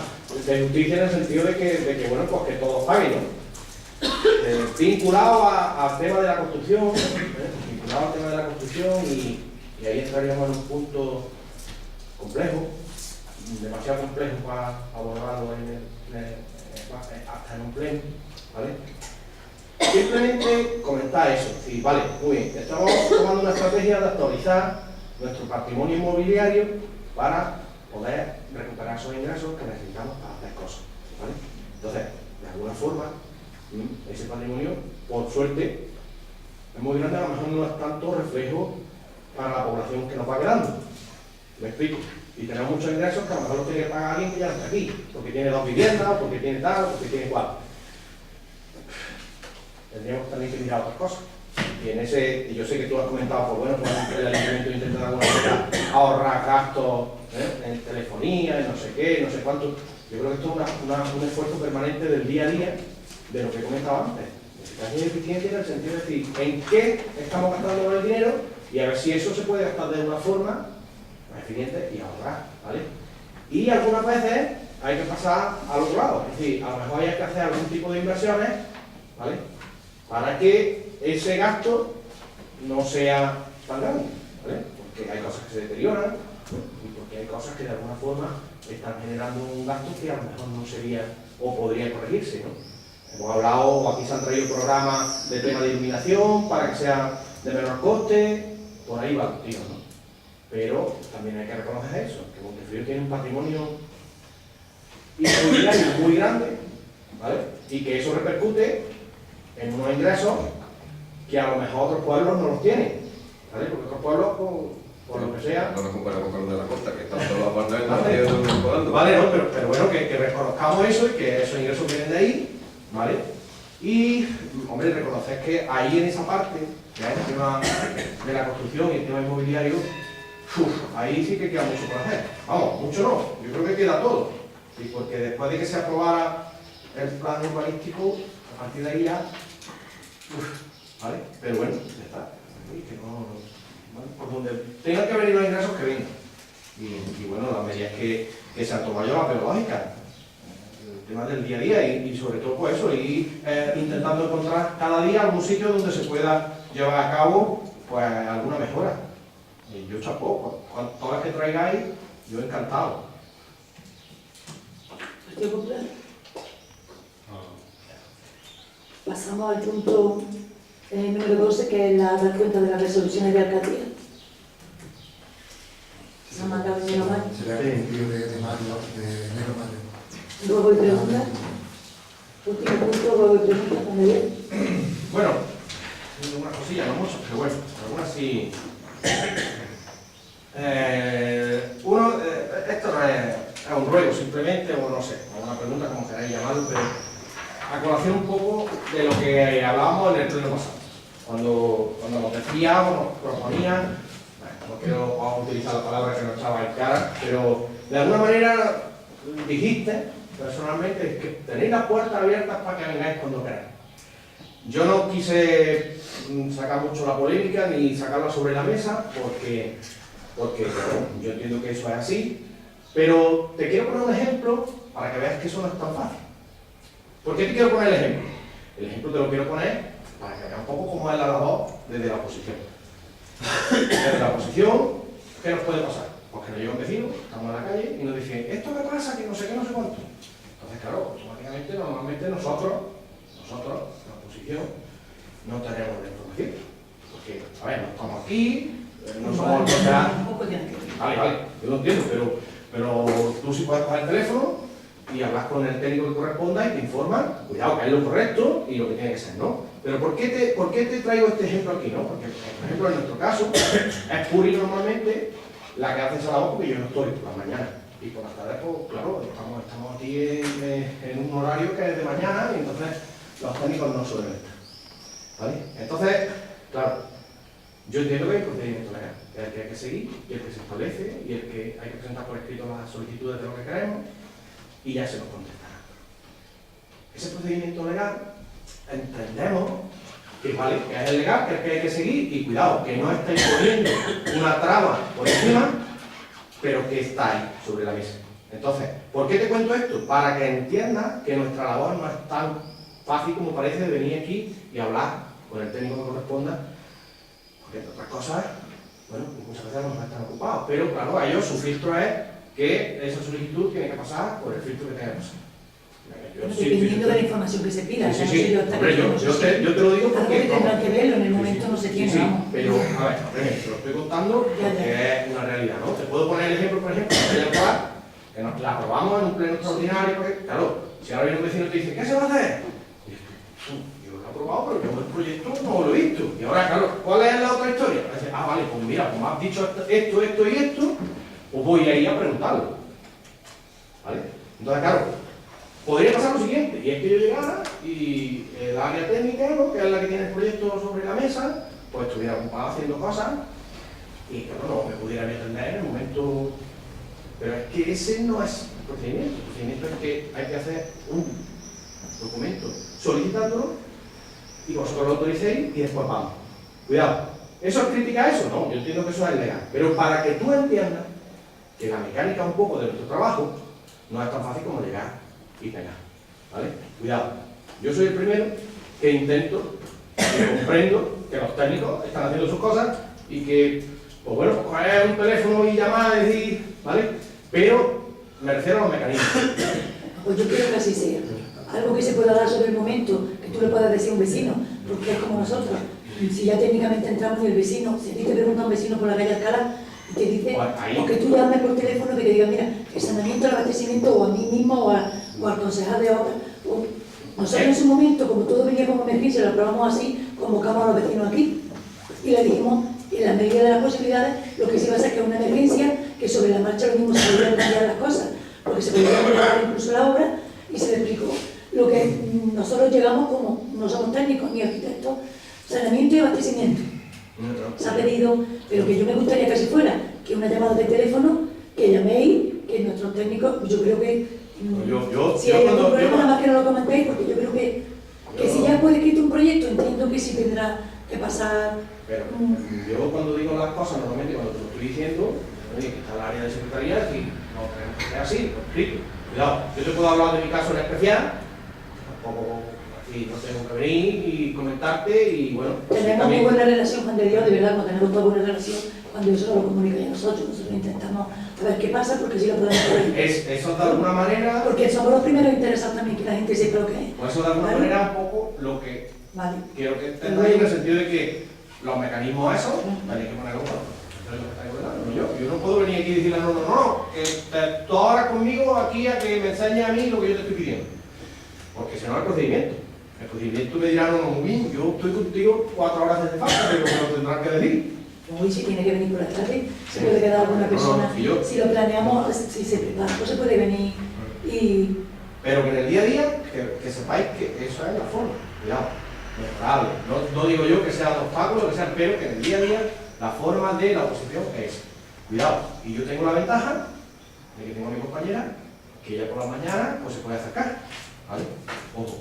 [SPEAKER 2] de justicia en el sentido de que bueno, pues que todos paguen, ¿no? Vinculado al tema de la construcción, y ahí entraríamos en un punto complejo, demasiado complejo para abordarlo hasta en un pleno, ¿vale? Simplemente comentar eso, sí, vale, muy bien, estamos tomando una estrategia de actualizar nuestro patrimonio inmobiliario para poder recuperar esos ingresos que necesitamos para hacer cosas, ¿vale? Entonces, de alguna forma, ese patrimonio, por suerte, es muy grande, a lo mejor no es tanto reflejo para la población que nos va quedando. ¿Me explico? Y tenemos muchos ingresos que a lo mejor los tiene que pagar alguien que ya no está aquí, porque tiene 2 viviendas, o porque tiene tal, o porque tiene cual. Tendríamos también que mirar otras cosas. Y yo sé que tú has comentado, pues bueno, pues el ayuntamiento intenta de alguna manera ahorrar gastos en telefonía, en no sé qué, no sé cuánto. Yo creo que esto es un esfuerzo permanente del día a día de lo que he comentado antes. Necesitamos eficiencia en el sentido de decir en qué estamos gastando el dinero y a ver si eso se puede gastar de una forma más eficiente y ahorrar, ¿vale? Y algunas veces hay que pasar al otro lado, es decir, a lo mejor hay que hacer algún tipo de inversiones, ¿vale? Para que ese gasto no sea tan grande, ¿vale? Porque hay cosas que se deterioran y porque hay cosas que de alguna forma están generando un gasto que a lo mejor no sería o podría corregirse, ¿no? Hemos hablado, aquí se han traído programas de tema de iluminación para que sea de menor coste, por ahí va el tiro, ¿no? Pero también hay que reconocer eso, que Montefrío tiene un patrimonio inmobiliario muy grande, ¿vale? Y que eso repercute en unos ingresos que a lo mejor otros pueblos no los tienen, ¿vale? Porque otros pueblos, por lo que sea...
[SPEAKER 4] No nos comparamos con los de la costa, que están todos los apartamentos volando.
[SPEAKER 2] Vale, no, pero bueno, que reconozcamos eso y que esos ingresos vienen de ahí, ¿vale? Y, hombre, reconocer que ahí en esa parte, que es el tema de la construcción y el tema inmobiliario, ahí sí que queda mucho por hacer. Vamos, mucho no, yo creo que queda todo. ¿Sí? Porque después de que se aprobara el plan urbanístico, a partir de ahí ya, ¿vale? Pero bueno, ya está. Y que no, ¿vale? Por donde tengan que venir los ingresos, que vengan. Y bueno, las medidas que se han tomado yo las veo lógicas. El tema del día a día y sobre todo pues eso, ir intentando encontrar cada día algún sitio donde se pueda llevar a cabo pues alguna mejora. Y yo chapó, con todas las que traigáis, yo encantado.
[SPEAKER 1] Partido Popular. Pasamos al punto número 12, que es la dar cuenta de las resoluciones de alcaldía. Se ha mandado el señor Mayo.
[SPEAKER 6] Será el principio de mayo, de enero-mayo.
[SPEAKER 1] Luego hay preguntas. Último punto, luego hay preguntas también.
[SPEAKER 2] Bueno, una cosilla, no mucho, pero bueno, algunas sí. Esto no es un ruego simplemente, o no sé, o una pregunta, como queráis llamarlo, pero a colación un poco de lo que hablábamos en el pleno pasado. Cuando nos decía o nos proponía, bueno, no quiero utilizar la palabra que nos echaba en cara, pero de alguna manera dijiste personalmente que tenéis las puertas abiertas para que vengáis cuando queráis. Yo no quise sacar mucho la polémica ni sacarla sobre la mesa porque bueno, yo entiendo que eso es así, pero te quiero poner un ejemplo para que veas que eso no es tan fácil. ¿Por qué te quiero poner el ejemplo? El ejemplo te lo quiero poner para que veas un poco cómo es la labor desde la oposición. Desde la oposición, ¿qué nos puede pasar? Pues que nos llega un vecino, estamos en la calle y nos dice, esto me pasa, que no sé qué, no sé cuánto. Entonces, claro, automáticamente, normalmente nosotros, la oposición, no tenemos la información. Porque, a ver, no estamos aquí, no somos los que... Vale, yo lo entiendo, pero tú sí puedes coger el teléfono y hablas con el técnico que corresponda y te informan, cuidado, que es lo correcto y lo que tiene que ser, ¿no? Pero ¿por qué te traigo este ejemplo aquí, no? Porque, por ejemplo, en nuestro caso, es Puri normalmente la que hace esa labor porque yo no estoy por las mañanas. Y por las tardes, pues claro, estamos aquí en un horario que es de mañana y entonces los técnicos no suelen estar. ¿Vale? Entonces, claro, yo entiendo que hay un procedimiento legal, que es el que hay que seguir y el que se establece y el que hay que presentar por escrito las solicitudes de lo que queremos y ya se nos contestará. Ese procedimiento legal entendemos que vale, que es el legal, que es el que hay que seguir y cuidado, que no estáis poniendo una traba por encima, pero que está ahí sobre la mesa. Entonces, ¿por qué te cuento esto? Para que entiendas que nuestra labor no es tan fácil como parece de venir aquí y hablar con el técnico que corresponda, porque entre otras cosas, bueno, muchas veces no están ocupados, pero claro, a ellos su filtro es que esa solicitud tiene que pasar por el filtro que tenga que pasar.
[SPEAKER 1] Dependiendo de la información que se pida.
[SPEAKER 2] Sí. Hombre, yo te lo digo porque...
[SPEAKER 1] Algo que tendrán que verlo, en el momento no se tiene. tiene,
[SPEAKER 2] sí,
[SPEAKER 1] vamos.
[SPEAKER 2] pero, a ver, te lo estoy contando
[SPEAKER 1] Ya,
[SPEAKER 2] porque
[SPEAKER 1] ya.
[SPEAKER 2] es una realidad, ¿no? Te puedo poner el ejemplo, por ejemplo, de la que nos la aprobamos en un pleno extraordinario, porque, claro, si ahora viene un vecino y te dice, ¿qué se va a hacer? Y dices, yo lo he aprobado, pero yo el proyecto no lo he visto. Y ahora, claro, ¿cuál es la otra historia? Dices, vale, pues mira, como has dicho esto y esto, pues voy a ir a preguntarlo. ¿Vale? Entonces, claro, podría pasar lo siguiente, y es que yo llegara y el área técnica, ¿no?, que es la que tiene el proyecto sobre la mesa, pues estuviera ocupado haciendo cosas y claro, no me pudiera atender en el momento. Pero es que ese no es el procedimiento. El procedimiento es que hay que hacer un documento solicitándolo y vosotros lo autoricéis y después vamos. Cuidado, ¿eso es crítica a eso? No, yo entiendo que eso es legal. Pero para que tú entiendas que la mecánica un poco de nuestro trabajo no es tan fácil como llegar y pegar. ¿Vale? Cuidado. Yo soy el primero que intento, que comprendo que los técnicos están haciendo sus cosas y que, pues bueno, pues coger un teléfono y llamar y decir, ¿vale? Pero me refiero a los mecanismos.
[SPEAKER 1] Pues yo quiero que así sea. Algo que se pueda dar sobre el momento, que tú le puedas decir a un vecino, porque es como nosotros. Si ya técnicamente entramos y el vecino, si a ti te pregunta un vecino por la calle Alcalá y te dice, o que tú llames por teléfono que te diga, mira, el saneamiento, el abastecimiento, o a mí mismo, o al concejal de obra. Nosotros en su momento, como todo venía como emergencia, lo aprobamos así, convocamos a los vecinos aquí y le dijimos, en la medida de las posibilidades, lo que sí va a ser que es una emergencia, que sobre la marcha lo mismo se podrían cambiar las cosas, porque se podría mejorar incluso la obra, y se le explicó lo que nosotros llegamos como, no somos técnicos ni arquitectos, saneamiento y abastecimiento. Se ha pedido, pero que yo me gustaría que así fuera, que una llamada de teléfono, que llaméis, que nuestros técnicos, yo creo que si hay algún problema, nada más que no lo comentéis, porque yo creo que si ya puede escrito un proyecto, entiendo que sí tendrá que pasar.
[SPEAKER 2] Pero yo cuando digo las cosas, normalmente cuando te lo estoy diciendo, oye, que está el área de secretaría, y no tenemos que ser así, lo escrito. Cuidado, yo te puedo hablar de mi caso en especial, tampoco así no tengo que venir y comentarte y bueno.
[SPEAKER 1] Tenemos muy buena relación, Juan de Dios, de verdad, no tenemos toda buena relación cuando eso lo comunica a nosotros intentamos a ver qué pasa, porque si lo podemos hacer.
[SPEAKER 2] Eso de alguna manera.
[SPEAKER 1] Porque somos los primeros interesados también que la gente sepa lo que es.
[SPEAKER 2] Pues eso de alguna manera un poco lo que quiero que entendáis en el sentido de que los mecanismos esos, hay que ponerlo yo no puedo venir aquí y decirle no, que tú ahora conmigo aquí a que me enseñes a mí lo que yo te estoy pidiendo. Porque si no es el procedimiento. El procedimiento me dirá, no, muy bien, yo estoy contigo 4 horas desde falta, pero me lo tendrás que decir.
[SPEAKER 1] Hoy si tiene que venir por la tarde, se puede quedar alguna persona, si lo planeamos, si se prepara, pues se puede venir y...
[SPEAKER 2] Pero que en el día a día, que sepáis que eso es la forma, cuidado, mejorable. No digo yo que sea un obstáculo, que sea, pero que en el día a día la forma de la oposición es, cuidado, y yo tengo la ventaja de que tengo a mi compañera, que ella por la mañana pues se puede acercar, ¿vale? Ojo.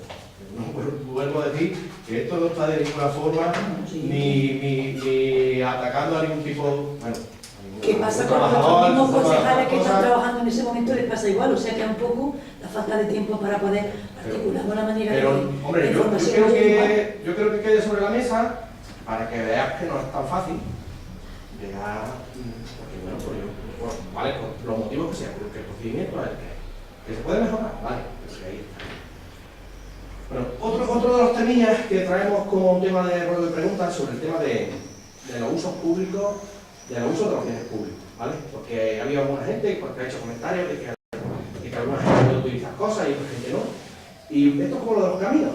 [SPEAKER 2] No vuelvo a decir que esto no está de ninguna forma ni atacando a ningún tipo, bueno,
[SPEAKER 1] ¿qué pasa con los mismos concejales que están trabajando en ese momento? Les pasa igual, o sea que es un poco la falta de tiempo para poder articular una manera de
[SPEAKER 2] hombre, yo creo que quede sobre la mesa para que veas que no es tan fácil llegar, porque vale, por los motivos que sea, porque el procedimiento es que se puede mejorar, vale, pues ahí está. Bueno, otro de los temillas que traemos como un tema de preguntas sobre el tema de los usos públicos, de los usos de los bienes públicos, ¿vale? Porque ha habido alguna gente que ha hecho comentarios de que alguna gente puede utilizar cosas y otra gente no. Y esto es como lo de los caminos.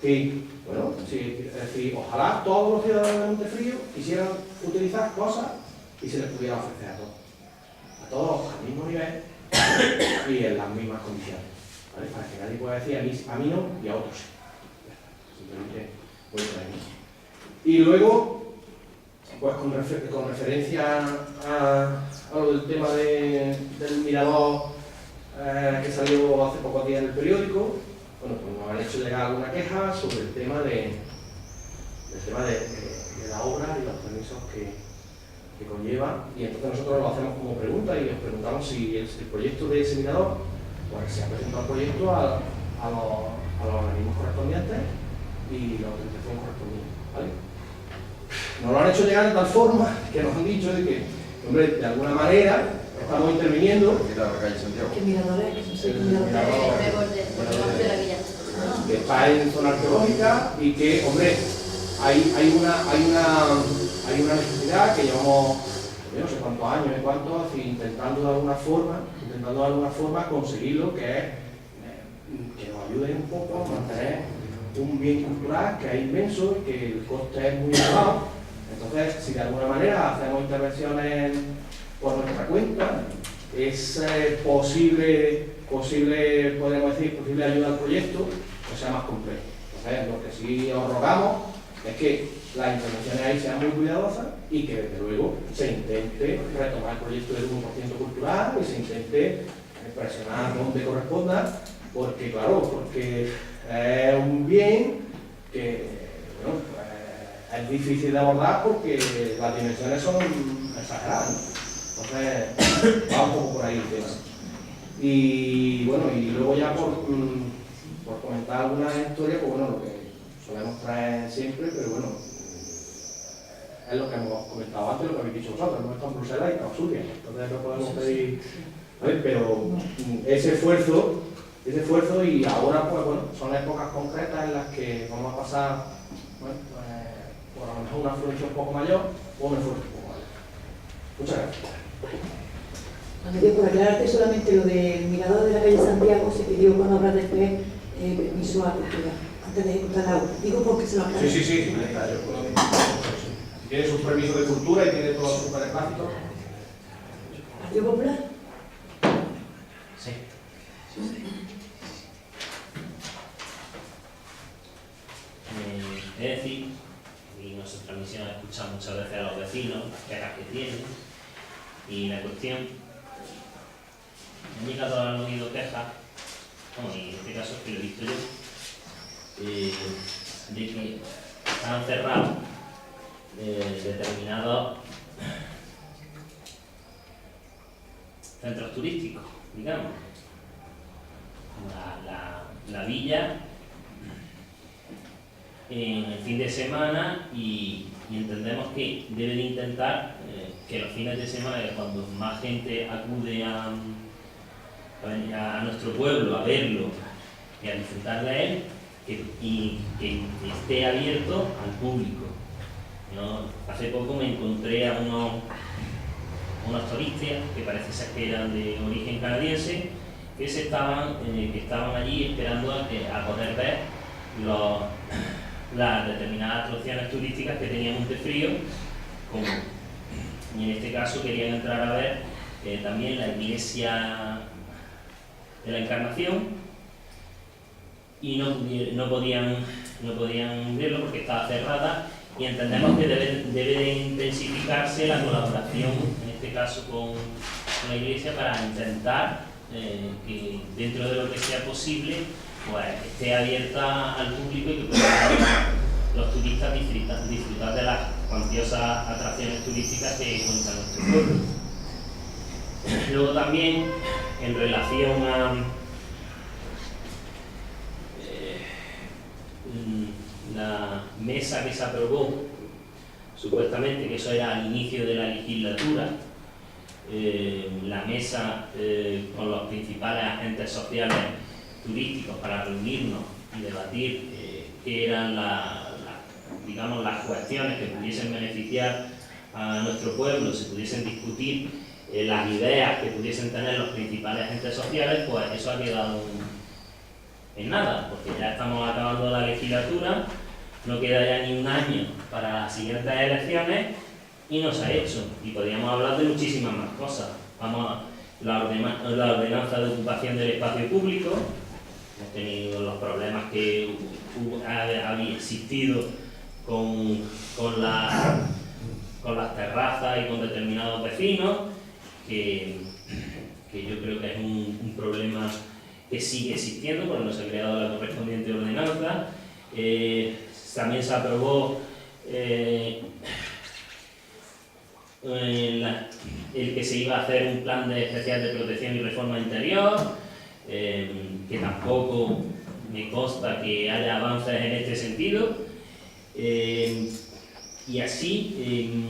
[SPEAKER 2] Que, bueno, es decir, ojalá todos los ciudadanos de Montefrío quisieran utilizar cosas y se les pudiera ofrecer a todos al mismo nivel y en las mismas condiciones. ¿Vale? Para que nadie pueda decir a mí no y a otros sí. Simplemente voy por ahí. Y luego, pues con referencia a lo del tema del mirador que salió hace pocos días en el periódico, bueno, pues nos han hecho llegar alguna queja sobre el tema de la obra y los permisos que conlleva, y entonces nosotros lo hacemos como pregunta y os preguntamos si el proyecto de ese mirador, pues se ha presentado el proyecto a los organismos correspondientes y la autorización correspondiente, ¿vale? Nos lo han hecho llegar de tal forma que nos han dicho de que, hombre, de alguna manera estamos interviniendo.
[SPEAKER 1] ¿Qué miradores?
[SPEAKER 2] Que está en zona arqueológica y que, hombre, hay una necesidad que llevamos, yo no sé cuántos años y cuántos, intentando de alguna forma conseguirlo, que es que nos ayude un poco a mantener un bien cultural que es inmenso y que el coste es muy elevado. Entonces, si de alguna manera hacemos intervenciones por nuestra cuenta, es posible, podemos decir, posible ayuda al proyecto, que sea más complejo. Entonces, lo que sí os rogamos es que las intervenciones ahí sean muy cuidadosas y que desde luego se intente retomar el proyecto del 1% cultural y se intente presionar donde corresponda, porque claro, porque es un bien que bueno, es difícil de abordar porque las dimensiones son exageradas, ¿no? Entonces va un poco por ahí el tema. Y bueno, y luego ya por comentar algunas historias, pues bueno, lo que solemos traer siempre, pero bueno, es lo que hemos comentado antes, lo que habéis dicho vosotros, hemos estado en Bruselas y en Asturias, entonces no podemos pedir, a ver, pero ese esfuerzo y ahora pues bueno, son épocas concretas en las que vamos a pasar, bueno, pues, por a lo mejor una afluencia un poco mayor o un esfuerzo un poco mayor. Muchas gracias.
[SPEAKER 1] Bueno, por aclararte solamente lo del mirador de la calle Santiago, se pidió con obras después permiso a cultura, antes de ejecutar la obra. Digo porque se lo aclaro.
[SPEAKER 2] Sí, está yo. Tiene sus permisos de cultura y tiene todos sus beneplácitos.
[SPEAKER 1] ¿Partido Popular?
[SPEAKER 3] Sí. Es decir, y nuestra misión es escuchar muchas veces a los vecinos, las quejas que tienen, y la cuestión, en mi caso han oído quejas, bueno, y en este caso es que lo he visto yo, de que han cerrado determinados centros turísticos, digamos. La villa en el fin de semana y entendemos que debe de intentar que los fines de semana, que cuando más gente acude a nuestro pueblo a verlo y a disfrutar de él, que esté abierto al público. ¿No? Hace poco me encontré a unos turistas que parece ser que eran de origen canadiense, que estaban allí esperando a poder ver las determinadas atracciones turísticas que tenía Montefrío, y en este caso querían entrar a ver también la iglesia de la Encarnación y no podían verlo porque estaba cerrada, y entendemos que debe de intensificarse la colaboración, en este caso con la iglesia, para intentar que dentro de lo que sea posible pues esté abierta al público y que puedan los turistas disfrutar de las cuantiosas atracciones turísticas que cuenta nuestro pueblo. Luego también, en relación a la mesa que se aprobó, supuestamente que eso era al inicio de la legislatura, la mesa con los principales agentes sociales turísticos para reunirnos y debatir qué eran digamos, las cuestiones que pudiesen beneficiar a nuestro pueblo, se pudiesen discutir las ideas que pudiesen tener los principales agentes sociales, pues eso ha quedado en nada, porque ya estamos acabando la legislatura, no queda ya ni un año para las siguientes elecciones y no se ha hecho, y podríamos hablar de muchísimas más cosas. Vamos a la ordenanza de ocupación del espacio público, hemos tenido los problemas que había existido con las terrazas y con determinados vecinos, que yo creo que es un problema que sigue existiendo porque no se ha creado la correspondiente ordenanza. También se aprobó el que se iba a hacer un plan especial de protección y reforma interior, que tampoco me consta que haya avances en este sentido, y así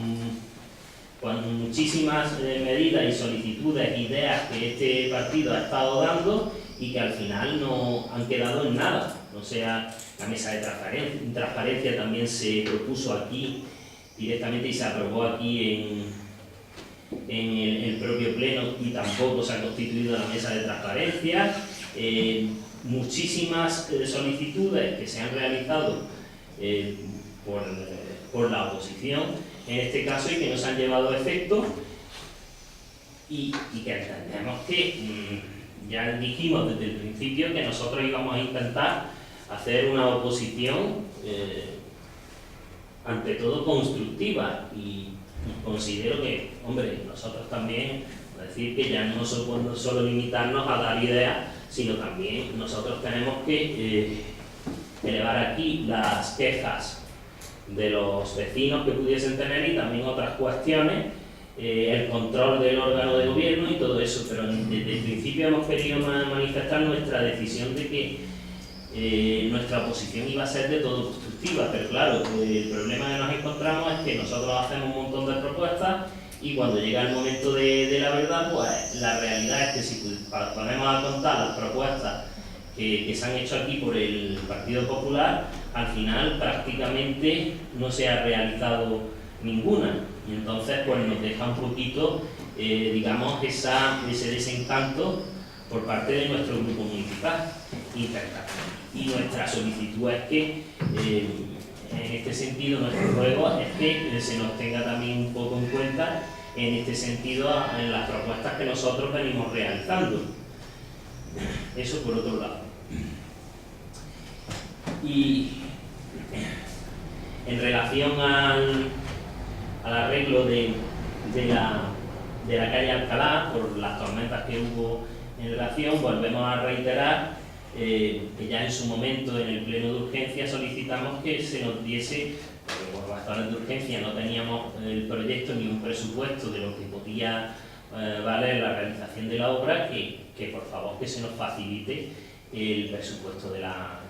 [SPEAKER 3] con muchísimas medidas y solicitudes, ideas que este partido ha estado dando y que al final no han quedado en nada. no sea la mesa de transparencia también se propuso aquí directamente y se aprobó aquí en el propio pleno y tampoco se ha constituido la mesa de transparencia. Muchísimas solicitudes que se han realizado por la oposición en este caso y que no se han llevado a efecto y que entendemos que ya dijimos desde el principio que nosotros íbamos a intentar hacer una oposición ante todo constructiva y considero que, hombre, nosotros también, decir que ya no solo limitarnos a dar ideas, sino también nosotros tenemos que elevar aquí las quejas de los vecinos que pudiesen tener y también otras cuestiones, el control del órgano de gobierno y todo eso, pero desde el principio hemos querido manifestar nuestra decisión de que nuestra oposición iba a ser de todo constructiva, pero claro, el problema que nos encontramos es que nosotros hacemos un montón de propuestas y cuando llega el momento de la verdad, pues la realidad es que si ponemos a contar las propuestas que se han hecho aquí por el Partido Popular, al final prácticamente no se ha realizado ninguna y entonces pues nos deja un poquito, digamos, ese desencanto por parte de nuestro grupo municipal y nuestra solicitud es que en este sentido nuestro ruego es que se nos tenga también un poco en cuenta en este sentido en las propuestas que nosotros venimos realizando. Eso por otro lado. Y en relación al arreglo de la calle Alcalá por las tormentas que hubo en relación, volvemos a reiterar que ya en su momento en el pleno de urgencia solicitamos que se nos diese, porque por razones de urgencia no teníamos el proyecto ni un presupuesto de lo que podía valer la realización de la obra, que por favor que se nos facilite el presupuesto de la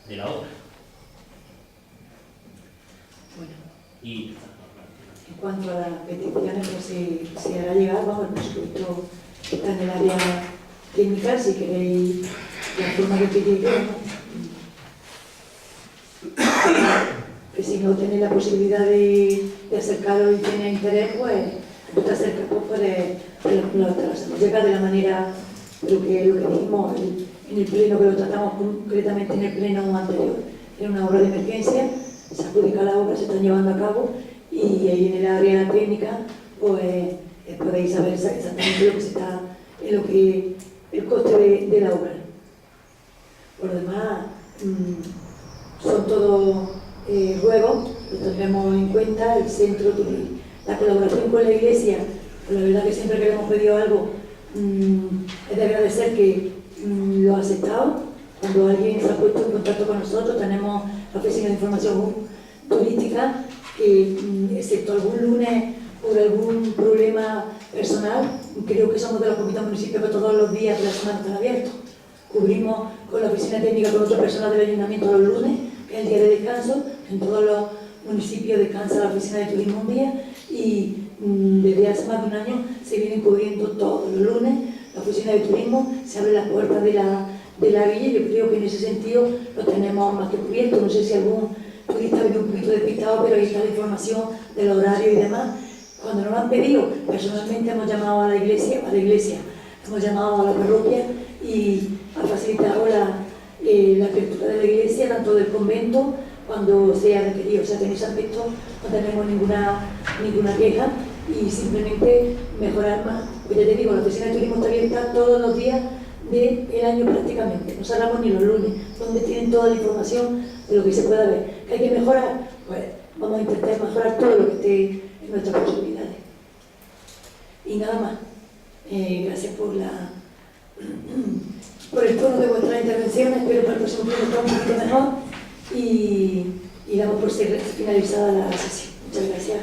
[SPEAKER 3] obra.
[SPEAKER 1] Bueno.
[SPEAKER 3] Y
[SPEAKER 1] en cuanto a las peticiones, pues se hará llegar, vamos, el presupuesto está en el área técnica, si queréis la forma de pedirlo, que si no tenéis la posibilidad de acercaros y tenéis interés, pues te acercas, pues te las hemos llegado de la manera, lo que dijimos en el pleno, que lo tratamos concretamente en el pleno anterior. Era una obra de emergencia, se adjudica la obra, se están llevando a cabo y ahí en el área técnica pues podéis saber exactamente lo que se está, el coste de la obra. Por lo demás, son todos ruegos, lo tendremos en cuenta, el centro, la colaboración con la iglesia, pues la verdad que siempre que le hemos pedido algo es de agradecer que lo ha aceptado. Cuando alguien se ha puesto en contacto con nosotros, tenemos la oficina de información turística que, excepto algún lunes por algún problema personal, creo que somos de los poquitos municipios que todos los días de la semana están abiertos. Cubrimos con la oficina técnica con otro personal del ayuntamiento los lunes, que es el día de descanso. En todos los municipios descansa la oficina de turismo un día y desde hace más de un año se vienen cubriendo todos los lunes. La oficina de turismo se abre las puertas de la villa y yo creo que en ese sentido lo tenemos más que cubierto. No sé si algún turista viene un poquito despistado, pero ahí está la información del horario y demás. Cuando nos lo han pedido, personalmente hemos llamado a la iglesia, hemos llamado a la parroquia y ha facilitado la apertura de la iglesia, tanto del convento, cuando sea requerido. O sea, que en ese aspecto no tenemos ninguna queja y simplemente mejorar más. Pues ya te digo, la oficina de turismo está abierta todos los días del año prácticamente, no cerramos ni los lunes, donde tienen toda la información de lo que se pueda ver. ¿Que hay que mejorar? Pues vamos a intentar mejorar todo lo que esté en nuestras posibilidades. Y nada más. Gracias por el tono de vuestras intervenciones. Espero para el próximo pleno estar un poquito mejor y damos por finalizada la sesión. Muchas gracias.